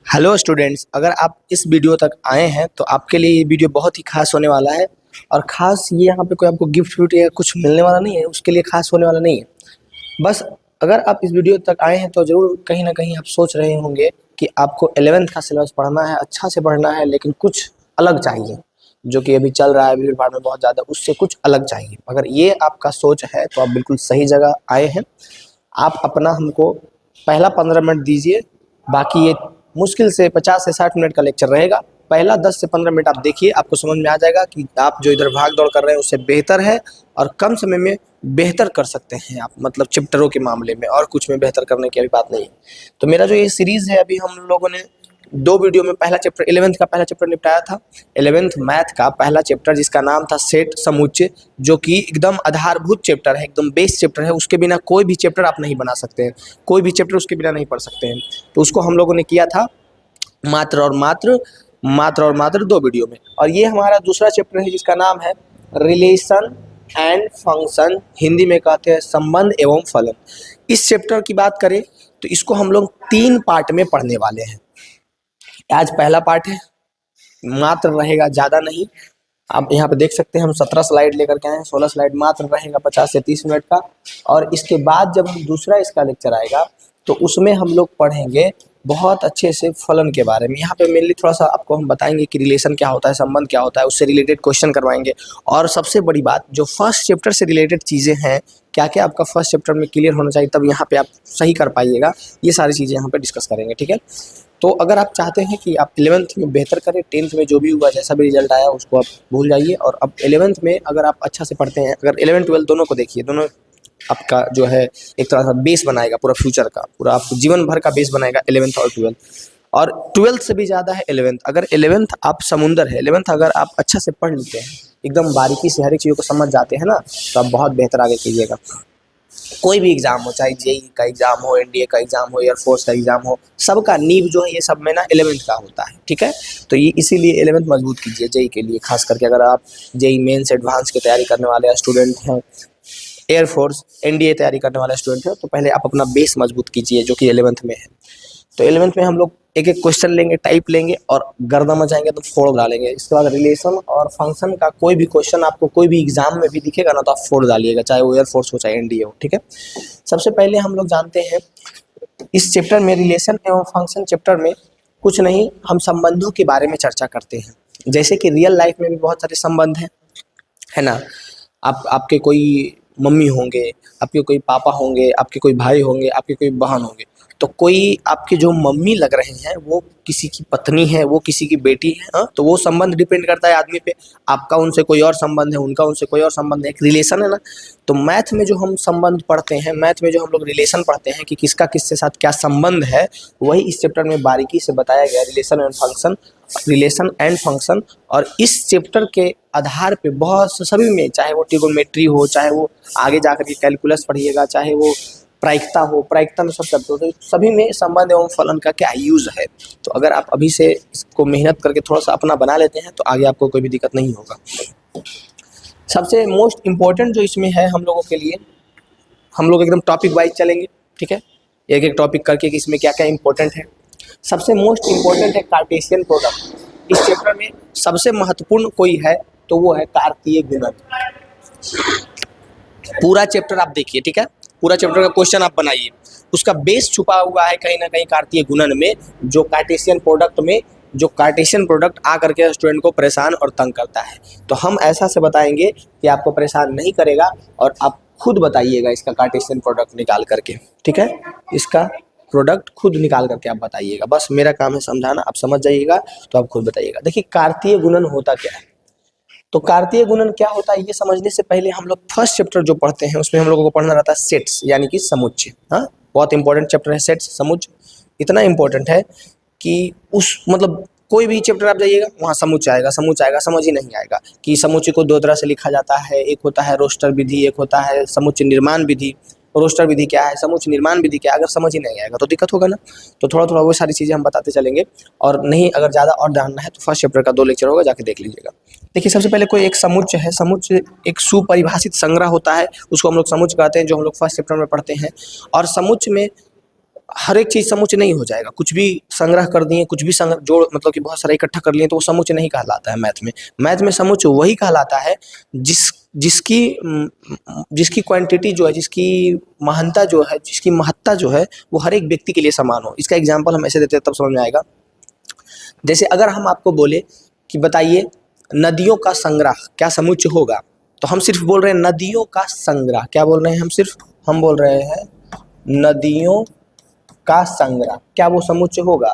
Hello students, अगर आप इस वीडियो तक आए हैं तो आपके लिए ये वीडियो बहुत ही खास होने वाला है। और ख़ास ये यहाँ पे कोई आपको गिफ्ट विफ्ट या कुछ मिलने वाला नहीं है, उसके लिए खास होने वाला नहीं है। बस अगर आप इस वीडियो तक आए हैं तो ज़रूर कहीं ना कहीं आप सोच रहे होंगे कि आपको 11th का सिलेबस पढ़ना है, अच्छा से पढ़ना है, लेकिन कुछ अलग चाहिए। जो कि अभी चल रहा है भीड़ भाड़ में बहुत ज़्यादा, उससे कुछ अलग चाहिए। अगर ये आपका सोच है तो आप बिल्कुल सही जगह आए हैं। आप अपना हमको पहला 15 मिनट दीजिए। बाकी ये मुश्किल से 50 से 60 मिनट का लेक्चर रहेगा। पहला 10 से 15 मिनट आप देखिए, आपको समझ में आ जाएगा कि आप जो इधर भाग दौड़ कर रहे हैं उससे बेहतर है और कम समय में बेहतर कर सकते हैं आप, मतलब चैप्टरों के मामले में। और कुछ में बेहतर करने की अभी बात नहीं है। तो मेरा जो ये सीरीज़ है, अभी हम लोगों ने 2 वीडियो में पहला चैप्टर 11th का पहला चैप्टर निपटाया था। 11th मैथ का पहला चैप्टर जिसका नाम था सेट समुच्चय, जो कि एकदम आधारभूत चैप्टर है, एकदम बेस चैप्टर है। उसके बिना कोई भी चैप्टर आप नहीं बना सकते हैं, कोई भी चैप्टर उसके बिना नहीं पढ़ सकते हैं। तो उसको हम लोगों ने किया था मात्र 2 वीडियो में। और ये हमारा दूसरा चैप्टर है जिसका नाम है रिलेशन एंड फंक्शन, हिंदी में कहते हैं संबंध एवं फलन। इस चैप्टर की बात करें तो इसको हम लोग 3 पार्ट में पढ़ने वाले हैं। आज पहला पार्ट है, मात्र रहेगा, ज़्यादा नहीं। आप यहाँ पे देख सकते हैं हम 17 स्लाइड लेकर के आए हैं, 16 स्लाइड मात्र रहेगा 50 से 30 मिनट का। और इसके बाद जब हम दूसरा इसका लेक्चर आएगा तो उसमें हम लोग पढ़ेंगे बहुत अच्छे से फलन के बारे में। यहाँ पे मेनली थोड़ा सा आपको हम बताएंगे कि रिलेशन क्या होता है, संबंध क्या होता है, उससे रिलेटेड क्वेश्चन करवाएंगे। और सबसे बड़ी बात, जो फर्स्ट चैप्टर से रिलेटेड चीज़ें हैं, क्या क्या आपका फर्स्ट चैप्टर में क्लियर होना चाहिए, तब यहाँ पे आप सही कर पाइएगा। ये सारी चीज़ें यहाँ पे डिस्कस करेंगे, ठीक है। तो अगर आप चाहते हैं कि आप 11th में बेहतर करें, 10th में जो भी हुआ, जैसा भी रिजल्ट आया उसको आप भूल जाइए। और अब 11th में अगर आप अच्छा से पढ़ते हैं, अगर 11 12 दोनों को देखिए, दोनों आपका जो है एक तरह से बेस बनाएगा पूरा फ्यूचर का, पूरा आपको जीवन भर का बेस बनाएगा 11th और 12th। और 12th से भी ज़्यादा है 11th। अगर 11th आप समुंदर है, 11th अगर आप अच्छा से पढ़ लेते हैं, एकदम बारीकी से हर एक चीज़ों को समझ जाते हैं ना, तो आप बहुत बेहतर आगे कीजिएगा। कोई भी एग्जाम हो, चाहे जेई का एग्जाम हो, एनडीए का एग्जाम हो, एयरफोर्स का एग्जाम हो, सबका नींव जो है ये सब में ना 11th का होता है, ठीक है। तो ये इसीलिए 11th मजबूत कीजिए जेई के लिए, खास करके अगर आप जेई मेंस एडवांस की तैयारी करने वाले स्टूडेंट हैं, एयरफोर्स एनडीए तैयारी करने वाले स्टूडेंट हैं, तो पहले आप अपना बेस मजबूत कीजिए जो कि 11th में है। तो 11th में हम लोग एक एक क्वेश्चन लेंगे, टाइप लेंगे और गर्दा मचाएंगे तो फोड़ डालेंगे। इसके बाद रिलेशन और फंक्शन का कोई भी क्वेश्चन आपको कोई भी एग्जाम में भी दिखेगा ना, तो आप फोड़ डालिएगा, चाहे वो एयरफोर्स हो चाहे एनडीए हो, ठीक है। सबसे पहले हम लोग जानते हैं इस चैप्टर में, रिलेशन एवं फंक्शन चैप्टर में कुछ नहीं, हम संबंधों के बारे में चर्चा करते हैं। जैसे कि रियल लाइफ में भी बहुत सारे संबंध हैं, है ना। आपके कोई मम्मी होंगे, आपके कोई पापा होंगे, आपके कोई भाई होंगे, आपके कोई बहन होंगे। तो कोई आपके जो मम्मी लग रहे हैं वो किसी की पत्नी है, वो किसी की बेटी है, हाँ, तो वो संबंध डिपेंड करता है आदमी पे। आपका उनसे कोई और संबंध है, उनका उनसे कोई और संबंध है, एक रिलेशन है ना। तो मैथ में जो हम संबंध पढ़ते हैं, मैथ में जो हम लोग रिलेशन पढ़ते हैं कि किसका किसके साथ क्या संबंध है, वही इस चैप्टर में बारीकी से बताया गया, रिलेशन एंड फंक्शन। और इस चैप्टर के आधार पे बहुत सभी में, चाहे वो ट्रिगोनोमेट्री हो, चाहे वो आगे जाकर के कैलकुलस पढ़िएगा, चाहे वो प्रायिकता हो, प्रायिकता में सब चैप्टर होते हैं, सभी में संबंध एवं फलन का क्या यूज़ है। तो अगर आप अभी से इसको मेहनत करके थोड़ा सा अपना बना लेते हैं तो आगे आपको कोई भी दिक्कत नहीं होगा। सबसे मोस्ट इम्पोर्टेंट जो इसमें है हम लोगों के लिए, हम लोग एकदम टॉपिक वाइज चलेंगे, ठीक है, एक एक टॉपिक करके कि इसमें क्या क्या इंपॉर्टेंट है। सबसे मोस्ट इम्पोर्टेंट है कार्टेशियन प्रोडक्ट। इस चैप्टर में सबसे महत्वपूर्ण कोई है तो वो है कार्तीय गुणन। पूरा चैप्टर आप देखिए, ठीक है, पूरा चैप्टर का क्वेश्चन आप बनाइए, उसका बेस छुपा हुआ है कहीं ना कहीं कार्तीय गुणन में, जो कार्टेशियन प्रोडक्ट आ करके स्टूडेंट को परेशान और तंग करता है। तो हम ऐसा से बताएंगे कि आपको परेशान नहीं करेगा और आप खुद बताइएगा इसका कार्टेशियन प्रोडक्ट निकाल करके, ठीक है। इसका प्रोडक्ट खुद निकाल करके आप बताइएगा, बस मेरा काम है समझाना, आप समझ जाइएगा तो आप खुद बताइएगा। देखिए कार्तीय गुणन होता क्या है। तो कार्तीय गुणन क्या होता है ये समझने से पहले हम लोग फर्स्ट चैप्टर जो पढ़ते हैं उसमें हम लोगों को पढ़ना रहता है सेट्स, यानी कि समुच्चय। हाँ, बहुत इंपॉर्टेंट चैप्टर है सेट्स, समुच्चय। इतना इंपॉर्टेंट है कि उस मतलब कोई भी चैप्टर आप जाइएगा वहाँ समुच्चय आएगा, समुच्चय आएगा, समझ ही नहीं आएगा कि समुच्चय को 2 तरह से लिखा जाता है। एक होता है रोस्टर विधि, एक होता है समुच्चय निर्माण विधि। रोस्टर विधि क्या है, समुच्चय निर्माण विधि क्या है, अगर समझ ही नहीं आएगा तो दिक्कत होगा ना। तो थोड़ा थोड़ा वो सारी चीज़ें हम बताते चलेंगे। और नहीं, अगर ज़्यादा और जानना है तो फर्स्ट चैप्टर का 2 लेक्चर होगा, जाके देख लीजिएगा। देखिए सबसे पहले कोई एक समुच्चय है, समुच्चय एक सुपरिभाषित संग्रह होता है, उसको हम लोग समुच्चय कहते हैं, जो हम लोग फर्स्ट चैप्टर में पढ़ते हैं। और समुच्चय में हर एक चीज समुच्चय नहीं हो जाएगा, कुछ भी संग्रह कर दिए, कुछ भी संग्रह जोड़ मतलब कि बहुत सारा इकट्ठा कर लिए तो वो समुच्चय नहीं कहलाता है मैथ में। मैथ में समुच्चय वही कहलाता है जिसकी जिसकी क्वांटिटी जो है, जिसकी महानता जो है, जिसकी महत्ता जो है वो हर एक व्यक्ति के लिए समान हो। इसका एग्जाम्पल हम ऐसे देते हैं तब समझ में आएगा। जैसे अगर हम आपको बोले कि बताइए नदियों का संग्रह क्या समुच्चय होगा, तो हम सिर्फ बोल रहे हैं नदियों का संग्रह। क्या बोल रहे हैं हम बोल रहे हैं नदियों का संग्रह, क्या वो समुच्चय होगा?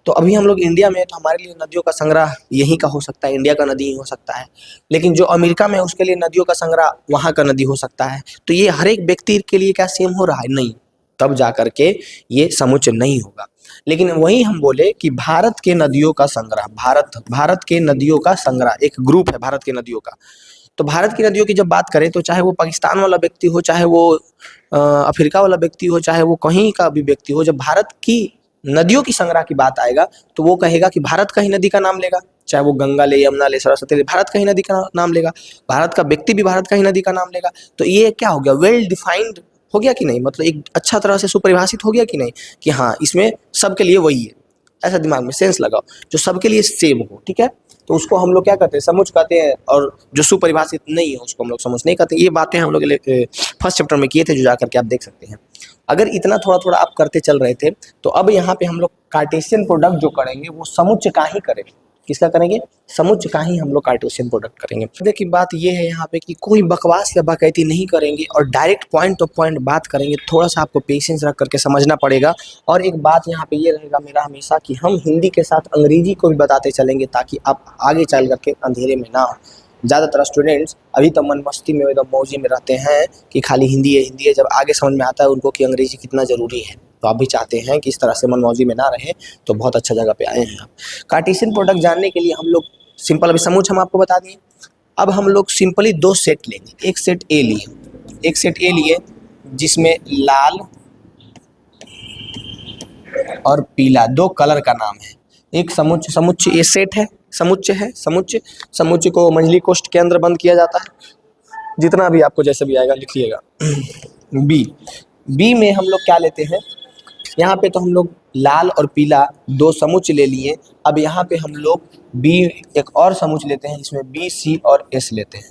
तो अभी हम लोग इंडिया में हैं, तो हमारे लिए नदियों का संग्रह यहीं का हो सकता है, इंडिया का नदी ही हो सकता है। लेकिन जो अमेरिका में है उसके लिए नदियों का संग्रह वहाँ का नदी हो सकता है। तो ये हर एक व्यक्ति के लिए क्या सेम हो रहा है? नहीं, तब जा करके ये समुच्चय नहीं होगा। लेकिन वही हम बोले कि भारत के नदियों का संग्रह, भारत के नदियों का संग्रह एक ग्रुप है भारत के नदियों का। तो भारत की नदियों की जब बात करें तो चाहे वो पाकिस्तान वाला व्यक्ति हो, चाहे वो अफ्रीका वाला व्यक्ति हो, चाहे वो कहीं का भी व्यक्ति हो, जब भारत की नदियों की संग्रह की बात आएगा तो वो कहेगा कि भारत का ही नदी का नाम लेगा। चाहे वो गंगा ले, यमुना ले, सरस्वती ले, भारत का ही नदी का नाम लेगा। भारत का व्यक्ति भी भारत का ही नदी का नाम लेगा। तो ये क्या हो गया? वेल डिफाइंड हो गया कि नहीं? मतलब एक अच्छा तरह से सुपरिभाषित हो गया कि नहीं, कि हाँ इसमें सबके लिए वही है। ऐसा दिमाग में सेंस लगाओ, जो सबके लिए सेम हो, ठीक है? तो उसको हम लोग क्या कहते हैं? समुच्चय कहते हैं। और जो सुपरिभाषित नहीं है उसको हम लोग समुच्चय नहीं कहते। ये बातें हम लोग फर्स्ट चैप्टर में किए थे, जो जाकर के आप देख सकते हैं। अगर इतना थोड़ा थोड़ा आप करते चल रहे थे तो अब यहाँ पे हम लोग कार्टेशियन प्रोडक्ट जो करेंगे वो समुच्चय का ही करेंगे। किसका करेंगे? समुच्चय का ही हम लोग कार्टेशियन प्रोडक्ट करेंगे। देखिए बात ये है यहाँ पे कि कोई बकवास या बाकायदी नहीं करेंगे और डायरेक्ट पॉइंट टू पॉइंट बात करेंगे। थोड़ा सा आपको पेशेंस रख करके समझना पड़ेगा। और एक बात यहाँ पे ये रहेगा मेरा हमेशा कि हम हिंदी के साथ अंग्रेजी को भी बताते चलेंगे ताकि आप आगे चल करके अंधेरे में ना हो। ज़्यादातर स्टूडेंट्स अभी तो मन मस्ती में एकदम मौजी में रहते हैं कि खाली हिंदी है। जब आगे समझ में आता है उनको कि अंग्रेजी कितना ज़रूरी है, तो आप भी चाहते हैं कि इस तरह से मन मौजी में ना रहें, तो बहुत अच्छा जगह पे आए हैं आप। कार्टेशियन प्रोडक्ट जानने के लिए हम लोग सिंपल अभी समुच्चय हम आपको बता दिए। अब हम लोग सिंपली दो सेट लेंगे। एक सेट ए लिए जिसमें लाल और पीला दो कलर का नाम है। एक समुच्चय ए सेट है, समुच्चय को मंझली कोष्ठ के अंदर बंद किया जाता है। जितना भी आपको जैसे भी आएगा लिखिएगा। बी में हम लोग क्या लेते हैं? यहाँ पे तो हम लोग लाल और पीला दो समुच्चय ले लिए। अब यहाँ पे हम लोग बी एक और समुच्चय लेते हैं, जिसमें बी सी और एस लेते हैं।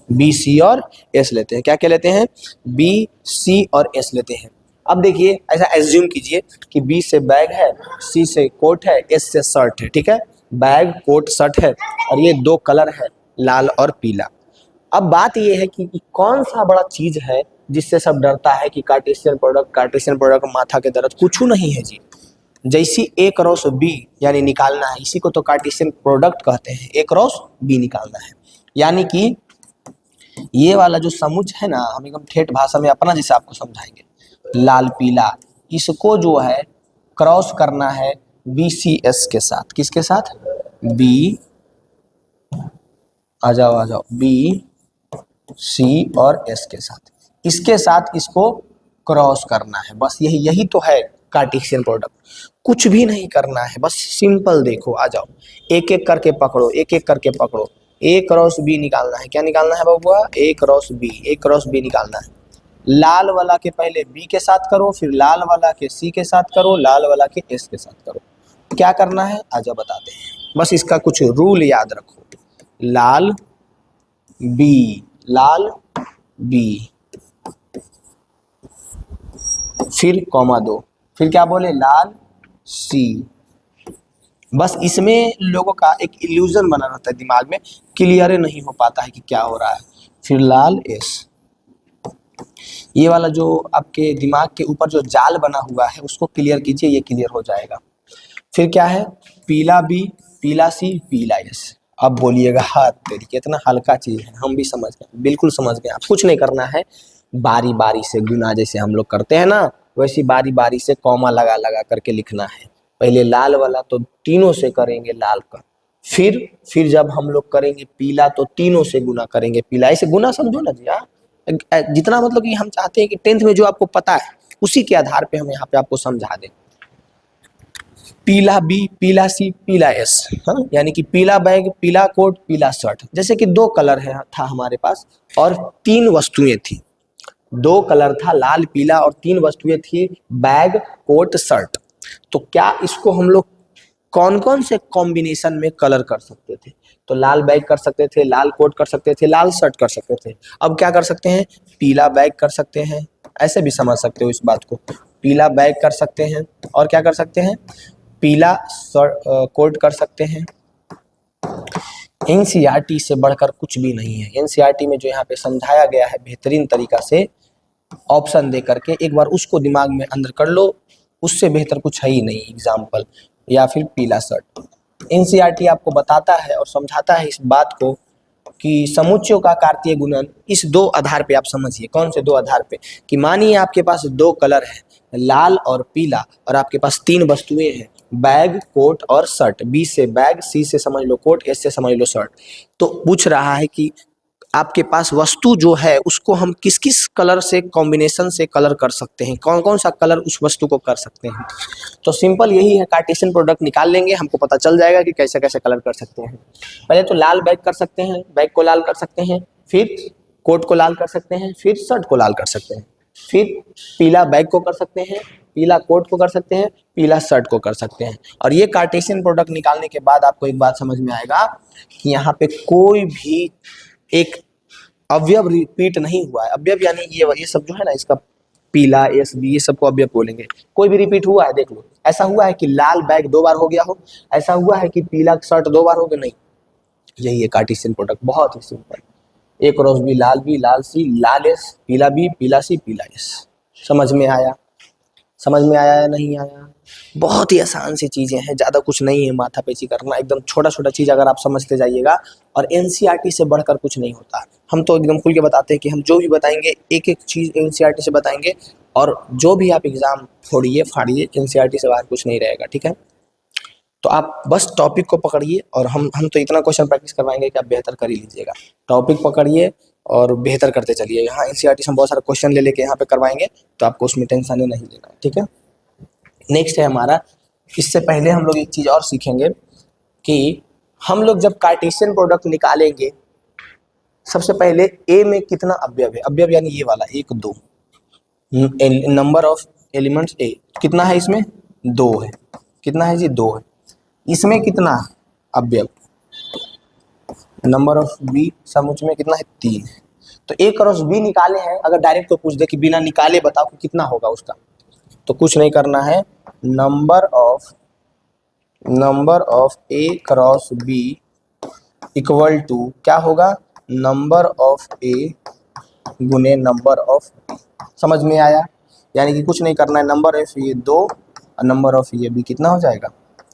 बी सी और एस लेते हैं। क्या क्या लेते हैं? बी सी और एस लेते हैं। अब देखिए ऐसा एज्यूम कीजिए कि बी से बैग है, सी से कोट है, एस से शर्ट है, ठीक है? बैग, कोट, शर्ट है और ये दो कलर है लाल और पीला। अब बात ये है कि कौन सा बड़ा चीज है जिससे सब डरता है कि कार्टेशियन प्रोडक्ट माथा के दर्द कुछ नहीं है जी। जैसी ए क्रॉस बी यानी निकालना है, इसी को तो कार्टेशियन प्रोडक्ट कहते हैं। ए क्रॉस बी निकालना है, यानी कि ये वाला जो समुच्चय है ना, हम एकदम ठेठ भाषा में अपना जैसे आपको समझाएंगे। लाल पीला, इसको जो है क्रॉस करना है बी सी एस के साथ। किसके साथ? बी, आ जाओ, बी सी और एस के साथ। इसके साथ इसको क्रॉस करना है, बस यही तो है कार्टेशियन प्रोडक्ट। कुछ भी नहीं करना है, बस सिंपल देखो, आ जाओ एक एक करके पकड़ो। ए क्रॉस बी निकालना है। क्या निकालना है बबुआ? ए क्रॉस बी निकालना है। लाल वाला के पहले बी के साथ करो, फिर लाल वाला के सी के साथ करो, लाल वाला के एस के साथ करो। क्या करना है आजा बताते हैं। बस इसका कुछ रूल याद रखो। लाल बी, फिर कॉमा दो, फिर क्या बोले? लाल सी। बस इसमें लोगों का एक इल्यूजन बना रहता है दिमाग में, क्लियर नहीं हो पाता है कि क्या हो रहा है। फिर लाल एस। ये वाला जो आपके दिमाग के ऊपर जो जाल बना हुआ है उसको क्लियर कीजिए, ये क्लियर हो जाएगा। फिर क्या है? पीला बी, पीला सी, पीला एस। अब बोलिएगा हाथ तेरी कितना हल्का चीज है, हम भी समझ गए, बिल्कुल समझ गए। आप कुछ नहीं करना है, बारी बारी से गुना जैसे हम लोग करते हैं ना, वैसी बारी बारी से कॉमा लगा लगा करके लिखना है। पहले लाल वाला तो तीनों से करेंगे लाल का, फिर जब हम लोग करेंगे पीला तो तीनों से गुना करेंगे पीला। ऐसे गुना समझो ना जी। जितना मतलब कि हम चाहते हैं कि 10th में जो आपको पता है उसी के आधार पे हम यहाँ पे आपको समझा दें। पीला बी, पीला सी, पीला एस, हाँ, यानी कि पीला बैग, पीला कोट, पीला शर्ट। जैसे कि दो कलर है था हमारे पास और तीन वस्तुएं थी। दो कलर था, लाल पीला, और तीन वस्तुएं थी, बैग कोट शर्ट। तो क्या इसको हम लोग कौन कौन से कॉम्बिनेशन में कलर कर सकते थे? तो लाल बैग कर सकते थे, लाल कोट कर सकते थे, लाल शर्ट कर सकते थे। अब क्या कर सकते हैं? पीला बैग कर सकते हैं, ऐसे भी समझ सकते हो इस बात को। पीला बैग कर सकते हैं, और क्या कर सकते हैं? पीला कोट कर सकते हैं। एनसीईआरटी से बढ़कर कुछ भी नहीं है। एनसीईआरटी में जो यहाँ पे समझाया गया है बेहतरीन तरीका से ऑप्शन दे करके, एक बार उसको दिमाग में अंदर कर लो, उससे बेहतर कुछ है ही नहीं एग्जाम्पल। या फिर पीला शर्ट। एनसीईआरटी आपको बताता है और समझाता है इस बात को कि समुच्चयों का कार्तीय गुणन इस दो आधार पे आप समझिए। कौन से दो आधार पे? कि मानिए आपके पास दो कलर है, लाल और पीला, और आपके पास तीन वस्तुएं हैं, बैग कोट और शर्ट। बी से बैग, सी से समझ लो कोट, एस से समझ लो शर्ट। तो पूछ रहा है कि आपके पास वस्तु जो है उसको हम किस किस कलर से कॉम्बिनेशन से कलर कर सकते हैं, कौन कौन सा कलर उस वस्तु को कर सकते हैं। तो सिंपल यही है, कार्टेशियन प्रोडक्ट निकाल लेंगे, हमको पता चल जाएगा कि कैसे कैसे कलर कर सकते हैं। पहले तो लाल बैग कर सकते हैं, बैग को लाल कर सकते हैं, फिर कोट को लाल कर सकते हैं, फिर शर्ट को लाल कर सकते हैं, फिर पीला बैग को कर सकते हैं, पीला कोट को कर सकते हैं, पीला शर्ट को कर सकते हैं। और ये कार्टेशियन प्रोडक्ट निकालने के बाद आपको एक बात समझ में आएगा कि यहाँ पे कोई भी एक अवयव रिपीट नहीं हुआ है। अवयव यानी ये सब जो है ना, इसका पीला, एस बी, ये सबको अवयव बोलेंगे। कोई भी रिपीट हुआ है? देख लो, ऐसा हुआ है कि लाल बैग दो बार हो गया हो, ऐसा हुआ है कि पीला शर्ट दो बार हो गया? नहीं। यही है कार्टेशियन प्रोडक्ट, बहुत ही सिंपल। ए क्रॉस बी, लाल बी, लाल सी, लाल एस, पीला बी, पीला सी, पीला एस। समझ में आया? समझ में आया या नहीं आया? बहुत ही आसान सी चीज़ें हैं, ज़्यादा कुछ नहीं है माथापेची करना, एकदम छोटा छोटा चीज़ अगर आप समझते जाइएगा। और एनसीईआरटी से बढ़कर कुछ नहीं होता। हम तो एकदम खुल के बताते हैं कि हम जो भी बताएंगे एक एक चीज़ एनसीईआरटी से बताएंगे, और जो भी आप एग्ज़ाम फोड़िए फाड़िए, एनसीईआरटी से बाहर कुछ नहीं रहेगा, ठीक है? तो आप बस टॉपिक को पकड़िए, और हम तो इतना क्वेश्चन प्रैक्टिस करवाएंगे कि आप बेहतर कर ही लीजिएगा। टॉपिक पकड़िए और बेहतर करते चलिए। यहाँ एनसीईआरटी से हम बहुत सारे क्वेश्चन ले लेके यहाँ पे करवाएंगे, तो आपको उसमें टेंशन नहीं लेना है, ठीक है? नेक्स्ट है हमारा, इससे पहले हम लोग एक चीज़ और सीखेंगे कि हम लोग जब कार्टेशियन प्रोडक्ट निकालेंगे, सबसे पहले ए में कितना अवयव है। अवयव यानी ये वाला, एक दो, नंबर ऑफ एलिमेंट्स ए कितना है इसमें? दो है। कितना है जी? दो है। इसमें कितना अवयव? नंबर ऑफ बी समुच्चय में कितना है? तीन है। तो ए क्रॉस बी निकाले हैं, अगर डायरेक्ट को पूछ दे कि बिना निकाले बताओ कि कितना होगा उसका, तो कुछ नहीं करना है, number of A cross B equal to क्या होगा? नंबर ऑफ ए गुने नंबर ऑफ बी। समझ में आया? यानी कि कुछ नहीं करना है, नंबर ऑफ ये दो और नंबर ऑफ ये बी कितना हो जाएगा?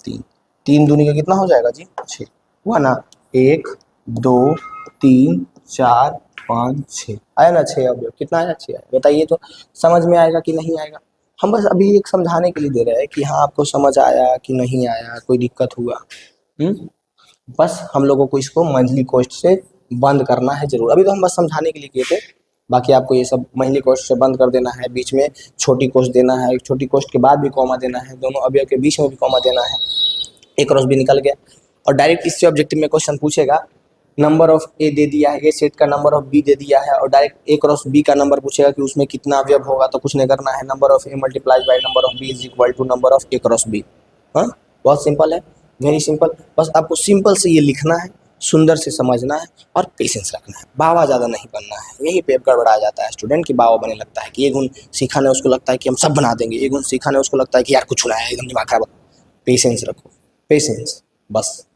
तीन। तीन दूनी का कितना हो जाएगा जी? छः। हुआ ना? एक दो तीन चार पाँच छः, आया ना? छः अवयव। कितना आया? छः आया। बताइए तो समझ में आएगा कि नहीं आएगा? हम बस अभी एक समझाने के लिए दे रहे हैं कि हाँ आपको समझ आया कि नहीं आया, कोई दिक्कत हुआ। बस हम लोगों को इसको मंथली कॉस्ट से बंद करना है जरूर। अभी तो हम बस समझाने के लिए किए थे, बाकी आपको ये सब मंथली कॉस्ट से बंद कर देना है। बीच में छोटी कॉस्ट देना है, छोटी कॉस्ट के बाद भी कॉमा देना है, दोनों अवयव के बीच में भी कॉमा देना है। एक क्रॉस भी निकल गया, और डायरेक्ट इससे ऑब्जेक्टिव में क्वेश्चन पूछेगा, नंबर ऑफ ए दे दिया है, ए सेट का नंबर ऑफ बी दे दिया है, और डायरेक्ट ए क्रॉस बी का नंबर पूछेगा कि उसमें कितना अवयव होगा। तो कुछ नहीं करना है, number of A multiplied by number of B is equal to number of A cross B. हाँ, बहुत सिंपल है, वेरी सिंपल। बस आपको सिंपल से ये लिखना है, सुंदर से समझना है, और पेशेंस रखना है। बाबा ज़्यादा नहीं बनना है। यही पे गड़बड़ा जाता है स्टूडेंट की, बाबा बनने लगता है कि ये गुण सीखा नहीं उसको लगता है कि हम सब बना देंगे, ये गुण सीखा नहीं उसको लगता है कि यार कुछ ना है, एकदम दिमाग खराब। पेशेंस रखो, पेशेंस, बस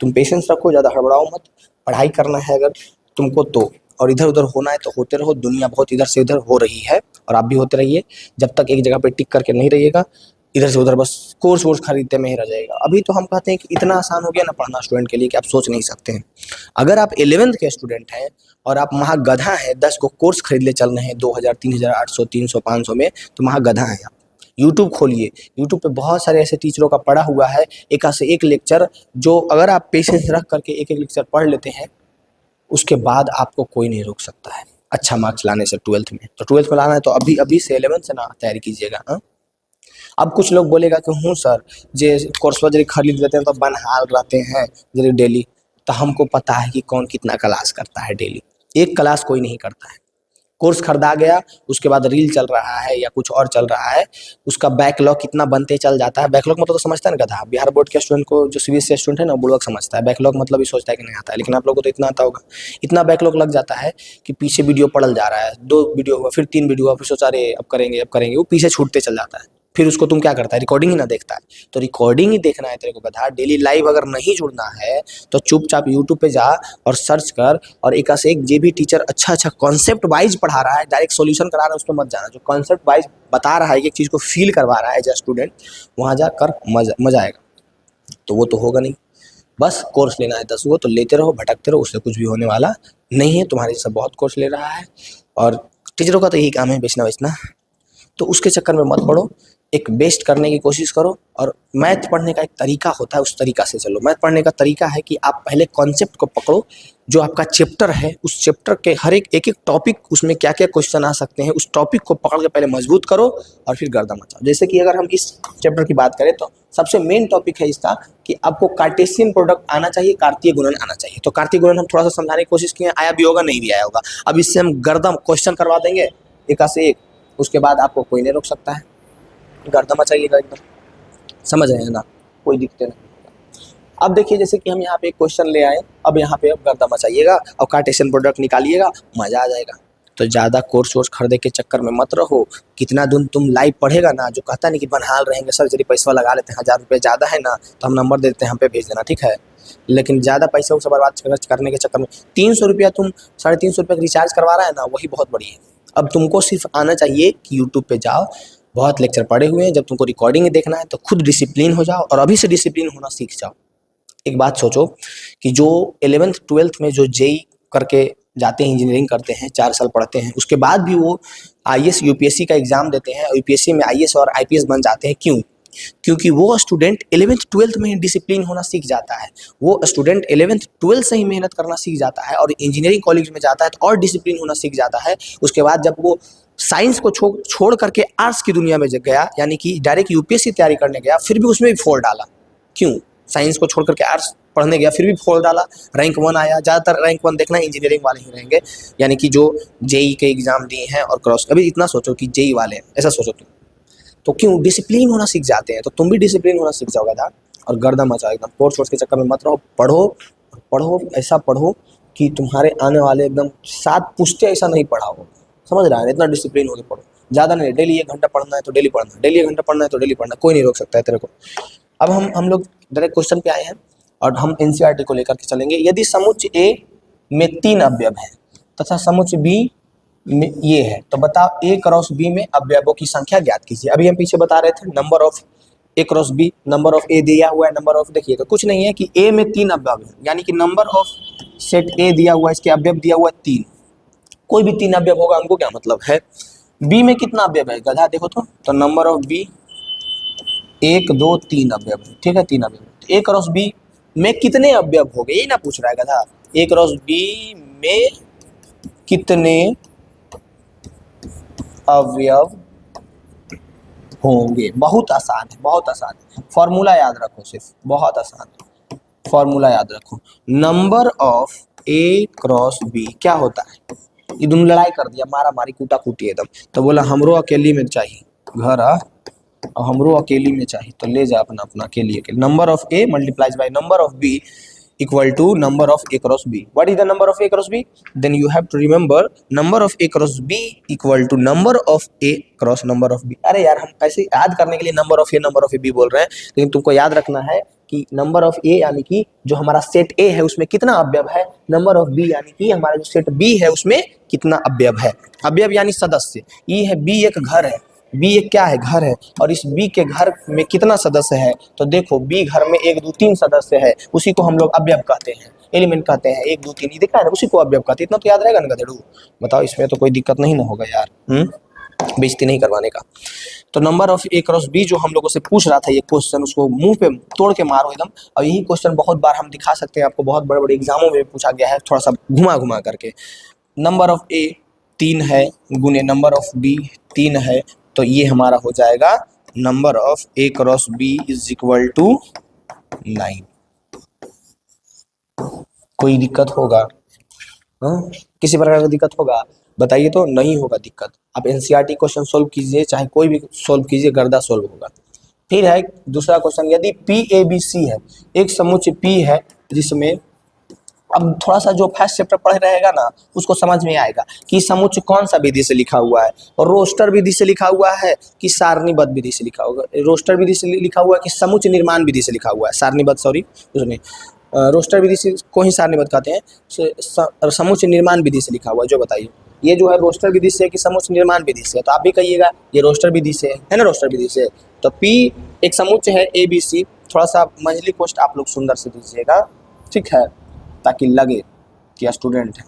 तुम पेशेंस रखो, ज़्यादा हड़बड़ाओ मत। पढ़ाई करना है अगर तुमको तो, और इधर उधर होना है तो होते रहो। दुनिया बहुत इधर से उधर हो रही है, और आप भी होते रहिए। जब तक एक जगह पे टिक करके नहीं रहिएगा, इधर से उधर बस कोर्स वोर्स खरीदते में ही रह जाएगा। अभी तो हम कहते हैं कि इतना आसान हो गया ना पढ़ना स्टूडेंट के लिए कि आप सोच नहीं सकते हैं। अगर आप 11वीं के स्टूडेंट हैं और आप महागधा हैं, 10 को कोर्स खरीद ले चल रहे हैं 2000, 3800, 300, 500 में, तो महागधा हैं आप। यूट्यूब खोलिए, यूट्यूब पे बहुत सारे ऐसे टीचरों का पढ़ा हुआ है, एक से एक लेक्चर, जो अगर आप पेशेंस रख करके एक एक लेक्चर पढ़ लेते हैं, उसके बाद आपको कोई नहीं रोक सकता है अच्छा मार्क्स लाने से 12th में। तो 12th में लाना है तो अभी अभी से 11th से ना तैयारी कीजिएगा। हाँ, अब कुछ लोग बोलेगा कि हूँ सर जे कोर्सवा जरी खरीद लेते हैं तो बनहाल रहते हैं जरी डेली। तो हमको पता है कि कौन कितना क्लास करता है डेली। एक क्लास कोई नहीं करता है, कोर्स खरीदा गया, उसके बाद रील चल रहा है या कुछ और चल रहा है, उसका बैकलॉग कितना बनते चल जाता है। बैकलॉग मतलब तो समझता है ना गधा, बिहार बोर्ड के स्टूडेंट को, जो सीबीएसई स्टूडेंट है ना, बुड़बक समझता है। बैकलॉग मतलब ये सोचता है कि नहीं आता है, लेकिन आप लोगों को तो इतना आता होगा। इतना बैकलॉग लग जाता है कि पीछे वीडियो पड़ल जा रहा है, 2 वीडियो हुआ, फिर 3 वीडियो हुआ, फिर सोचा अरे अब करेंगे, वो पीछे छूटते चल जाता है। फिर उसको तुम क्या करता है, रिकॉर्डिंग ही ना देखता है। तो रिकॉर्डिंग ही देखना है तेरे को गधा, डेली लाइव अगर नहीं जुड़ना है तो चुपचाप यूट्यूब पे जा और सर्च कर, और एक से एक जे भी टीचर अच्छा अच्छा कॉन्सेप्ट वाइज पढ़ा रहा है, डायरेक्ट सॉल्यूशन करा रहा है, उस पर मत जाना। जो कॉन्सेप्ट वाइज बता रहा है, एक चीज़ को फील करवा रहा है एज अ स्टूडेंट, वहाँ जाकर मजा आएगा। तो वो तो होगा नहीं। बस कोर्स लेना है 10 गो, तो लेते रहो, भटकते रहो, उससे कुछ भी होने वाला नहीं है। तुम्हारे जैसा बहुत कोर्स ले रहा है, और टीचरों का तो यही काम है, बेचना। तो उसके चक्कर में मत पड़ो, एक बेस्ट करने की कोशिश करो। और मैथ पढ़ने का एक तरीका होता है, उस तरीका से चलो। मैथ पढ़ने का तरीका है कि आप पहले कॉन्सेप्ट को पकड़ो, जो आपका चैप्टर है, उस चैप्टर के हर एक टॉपिक, उसमें क्या क्या क्वेश्चन आ सकते हैं, उस टॉपिक को पकड़ के पहले मजबूत करो और फिर गर्दा मचाओ। जैसे कि अगर हम इस चैप्टर की बात करें तो सबसे मेन टॉपिक है इसका कि आपको कार्टेशियन प्रोडक्ट आना चाहिए, कार्तीय गुणन आना चाहिए। तो कार्तीय गुणन हम थोड़ा सा समझाने की कोशिश किए, आया भी होगा नहीं भी आया होगा। अब इससे हम गर्दा क्वेश्चन करवा देंगे एक से एक, उसके बाद आपको कोई नहीं रोक सकता है, गर्दा मचाइएगा एकदम। समझ रहे हैं ना, कोई दिक्कत नहीं। अब देखिए, जैसे कि हम यहाँ पे एक क्वेश्चन ले आए, अब यहाँ पे अब गर्दा मचाइएगा और कार्टेशियन प्रोडक्ट निकालिएगा, मजा आ जाएगा। तो ज़्यादा कोर्स वोर्स खरीदे के चक्कर में मत रहो। कितना दिन तुम लाइव पढ़ेगा ना, जो कहता नहीं कि बनहाल रहेंगे सर, जरी पैसा लगा लेते हैं, 1000 रुपये ज़्यादा है ना तो हम नंबर दे देते हैं, हम पे भेज देना, ठीक है। लेकिन ज़्यादा पैसा उसे बर्बाद खर्च करने के चक्कर में 300 रुपया तुम 350 रुपये का रिचार्ज करवा रहा है ना, वही बहुत बड़ी है। अब तुमको सिर्फ आना चाहिए कि यूट्यूब पे जाओ, बहुत लेक्चर पढ़े हुए हैं, जब तुमको रिकॉर्डिंग देखना है तो खुद डिसिप्लिन हो जाओ, और अभी से डिसिप्लिन होना सीख जाओ। एक बात सोचो कि जो 11th 12th में जो जेई करके जाते हैं, इंजीनियरिंग करते हैं, 4 साल पढ़ते हैं, उसके बाद भी वो आईएएस यूपीएससी का एग्जाम देते हैं, और यूपीएससी में आईएएस और आईपीएस बन जाते हैं। क्यों? क्योंकि वो स्टूडेंट 11th 12th में ही डिसिप्लिन होना सीख जाता है। वो स्टूडेंट 11th 12th से ही मेहनत करना सीख जाता है, और इंजीनियरिंग कॉलेज में जाता है तो और डिसिप्लिन होना सीख जाता है। उसके बाद जब वो साइंस को छोड़ करके आर्ट्स की दुनिया में गया, यानी कि डायरेक्ट यूपीएससी तैयारी करने गया, फिर भी उसमें भी फोड़ डाला। क्यों? साइंस को छोड़ करके आर्ट्स पढ़ने गया, फिर भी फोड़ डाला, रैंक 1 आया। ज़्यादातर रैंक 1 देखना इंजीनियरिंग वाले ही रहेंगे, यानी कि जो जेई के एग्जाम दिए हैं और क्रॉस। अभी इतना सोचो कि जेई वाले हैं, ऐसा सोचो तुम। तो क्यों? डिसिप्लिन होना सीख जाते हैं। तो तुम भी डिसिप्लिन होना सीख जाओगे था, और गर्दा मचाओ एकदम। कोर्स वोर्स के चक्कर में मत रहो, पढ़ो पढ़ो, ऐसा पढ़ो कि तुम्हारे आने वाले एकदम 7 पुश्ते ऐसा नहीं पढ़ा हो। समझ रहा है? इतना डिसिप्लिन होकर पढ़ो, ज़्यादा नहीं। डेली 1 घंटा पढ़ना है तो डेली पढ़ना, डेली 1 घंटा पढ़ना है तो डेली पढ़ना, कोई नहीं रोक सकता है तेरे को। अब हम लोग डायरेक्ट क्वेश्चन पे आए हैं, और हम एनसीईआरटी को लेकर के चलेंगे। यदि समुच्चय ए में 3 अवयव हैं तथा समुच्चय बी में ये है, तो बताओ ए क्रॉस बी में अवयवों की संख्या ज्ञात कीजिए। अभी हम पीछे बता रहे थे number of A cross B, number of A दिया हुआ है, नंबर ऑफ, देखिएगा कुछ नहीं है कि ए में 3 अवयव है, यानी कि नंबर ऑफ सेट ए दिया हुआ है, इसके अवयव दिया हुआ है 3। कोई भी 3 अवयव होगा, हमको क्या मतलब है। बी में कितना अवयव है गधा, देखो तो नंबर ऑफ बी 1 2 3 अवयव है, ठीक है, 3 अवयव। ए क्रॉस बी में कितने अवयव हो गए, ये ना पूछ रहा है गधा। ए क्रॉस बी में कितने अवयव होंगे। बहुत आसान है, बहुत आसान है। फॉर्मूला याद रखो, सिर्फ बहुत आसान है, फॉर्मूला याद रखो। Number of A cross B क्या होता है, ये दोनों लड़ाई कर दिया, मारा मारी, कूटा कूटी एकदम। तो बोला हमरो अकेली में चाहिए घर आ, और हमरो अकेली में चाहिए, तो ले जा अपना अपना अकेली अकेली। Number of A multiplies by number of B equal to number of a cross b. What is the number of a cross b? Then you have to remember number of a cross b equal to number of a cross number of b. अरे यार, हम ऐसे याद करने के लिए number of a number of b बोल रहे हैं, लेकिन तुमको याद रखना है कि नंबर ऑफ ए यानी कि जो हमारा सेट ए है उसमें कितना अवयव है, नंबर ऑफ बी यानी कि हमारा जो सेट बी है उसमें कितना अवयव है। अवयव यानी सदस्य। ई है बी एक घर है, बी एक क्या है, घर है, और इस बी के घर में कितना सदस्य है, तो देखो बी घर में 1 2 3 सदस्य है, उसी को हम लोग अवयव कहते हैं, एलिमेंट कहते हैं। 1 2 3 ये दिखा है ना, उसी को अवयव कहते हैं। इतना तो याद रहेगा ना गधेड़ू, बताओ, इसमें तो कोई दिक्कत नहीं ना होगा यार, बेइज्जती नहीं करवाने का। तो number of A cross B जो हम लोगों से पूछ रहा था ये क्वेश्चन, उसको मुंह पे तोड़ के मारो एकदम। और यही क्वेश्चन बहुत बार हम दिखा सकते हैं आपको, बहुत बड़े बड़े एग्जामों में पूछा गया है, थोड़ा सा घुमा घुमा करके। नंबर ऑफ ए 3 है गुने नंबर ऑफ बी 3 है, तो ये हमारा हो जाएगा number of A cross B is equal to 9। कोई दिक्कत होगा? हाँ, किसी प्रकार का दिक्कत होगा? बताइए तो, नहीं होगा दिक्कत। आप एनसीईआरटी क्वेश्चन सोल्व कीजिए, चाहे कोई भी सोल्व कीजिए, गर्दा सोल्व होगा। फिर है दूसरा क्वेश्चन, यदि पी ए बी सी है, एक समुच्चय पी है जिसमें, अब थोड़ा सा जो फर्स्ट चैप्टर पढ़ रहेगा ना उसको समझ में आएगा कि समुच्चय कौन सा विधि से लिखा हुआ है, और रोस्टर विधि से लिखा हुआ है कि सारणीबद्ध विधि से लिखा होगा, रोस्टर विधि से लिखा हुआ है कि समुच्चय निर्माण विधि से लिखा हुआ है, सारणीबद्ध, सॉरी उसने रोस्टर विधि से को ही सारणीबद्ध कहते हैं, समुच्चय निर्माण विधि से लिखा हुआ है, जो बताइए ये जो है रोस्टर विधि से कि समुच्चय निर्माण विधि से, तो आप भी कहिएगा ये रोस्टर विधि से है ना, रोस्टर विधि से। तो पी एक समुच्चय है ए बी सी, थोड़ा सा मंझली कोष्ट आप लोग सुंदर से दीजिएगा, ठीक है, ताकि लगे कि स्टूडेंट है,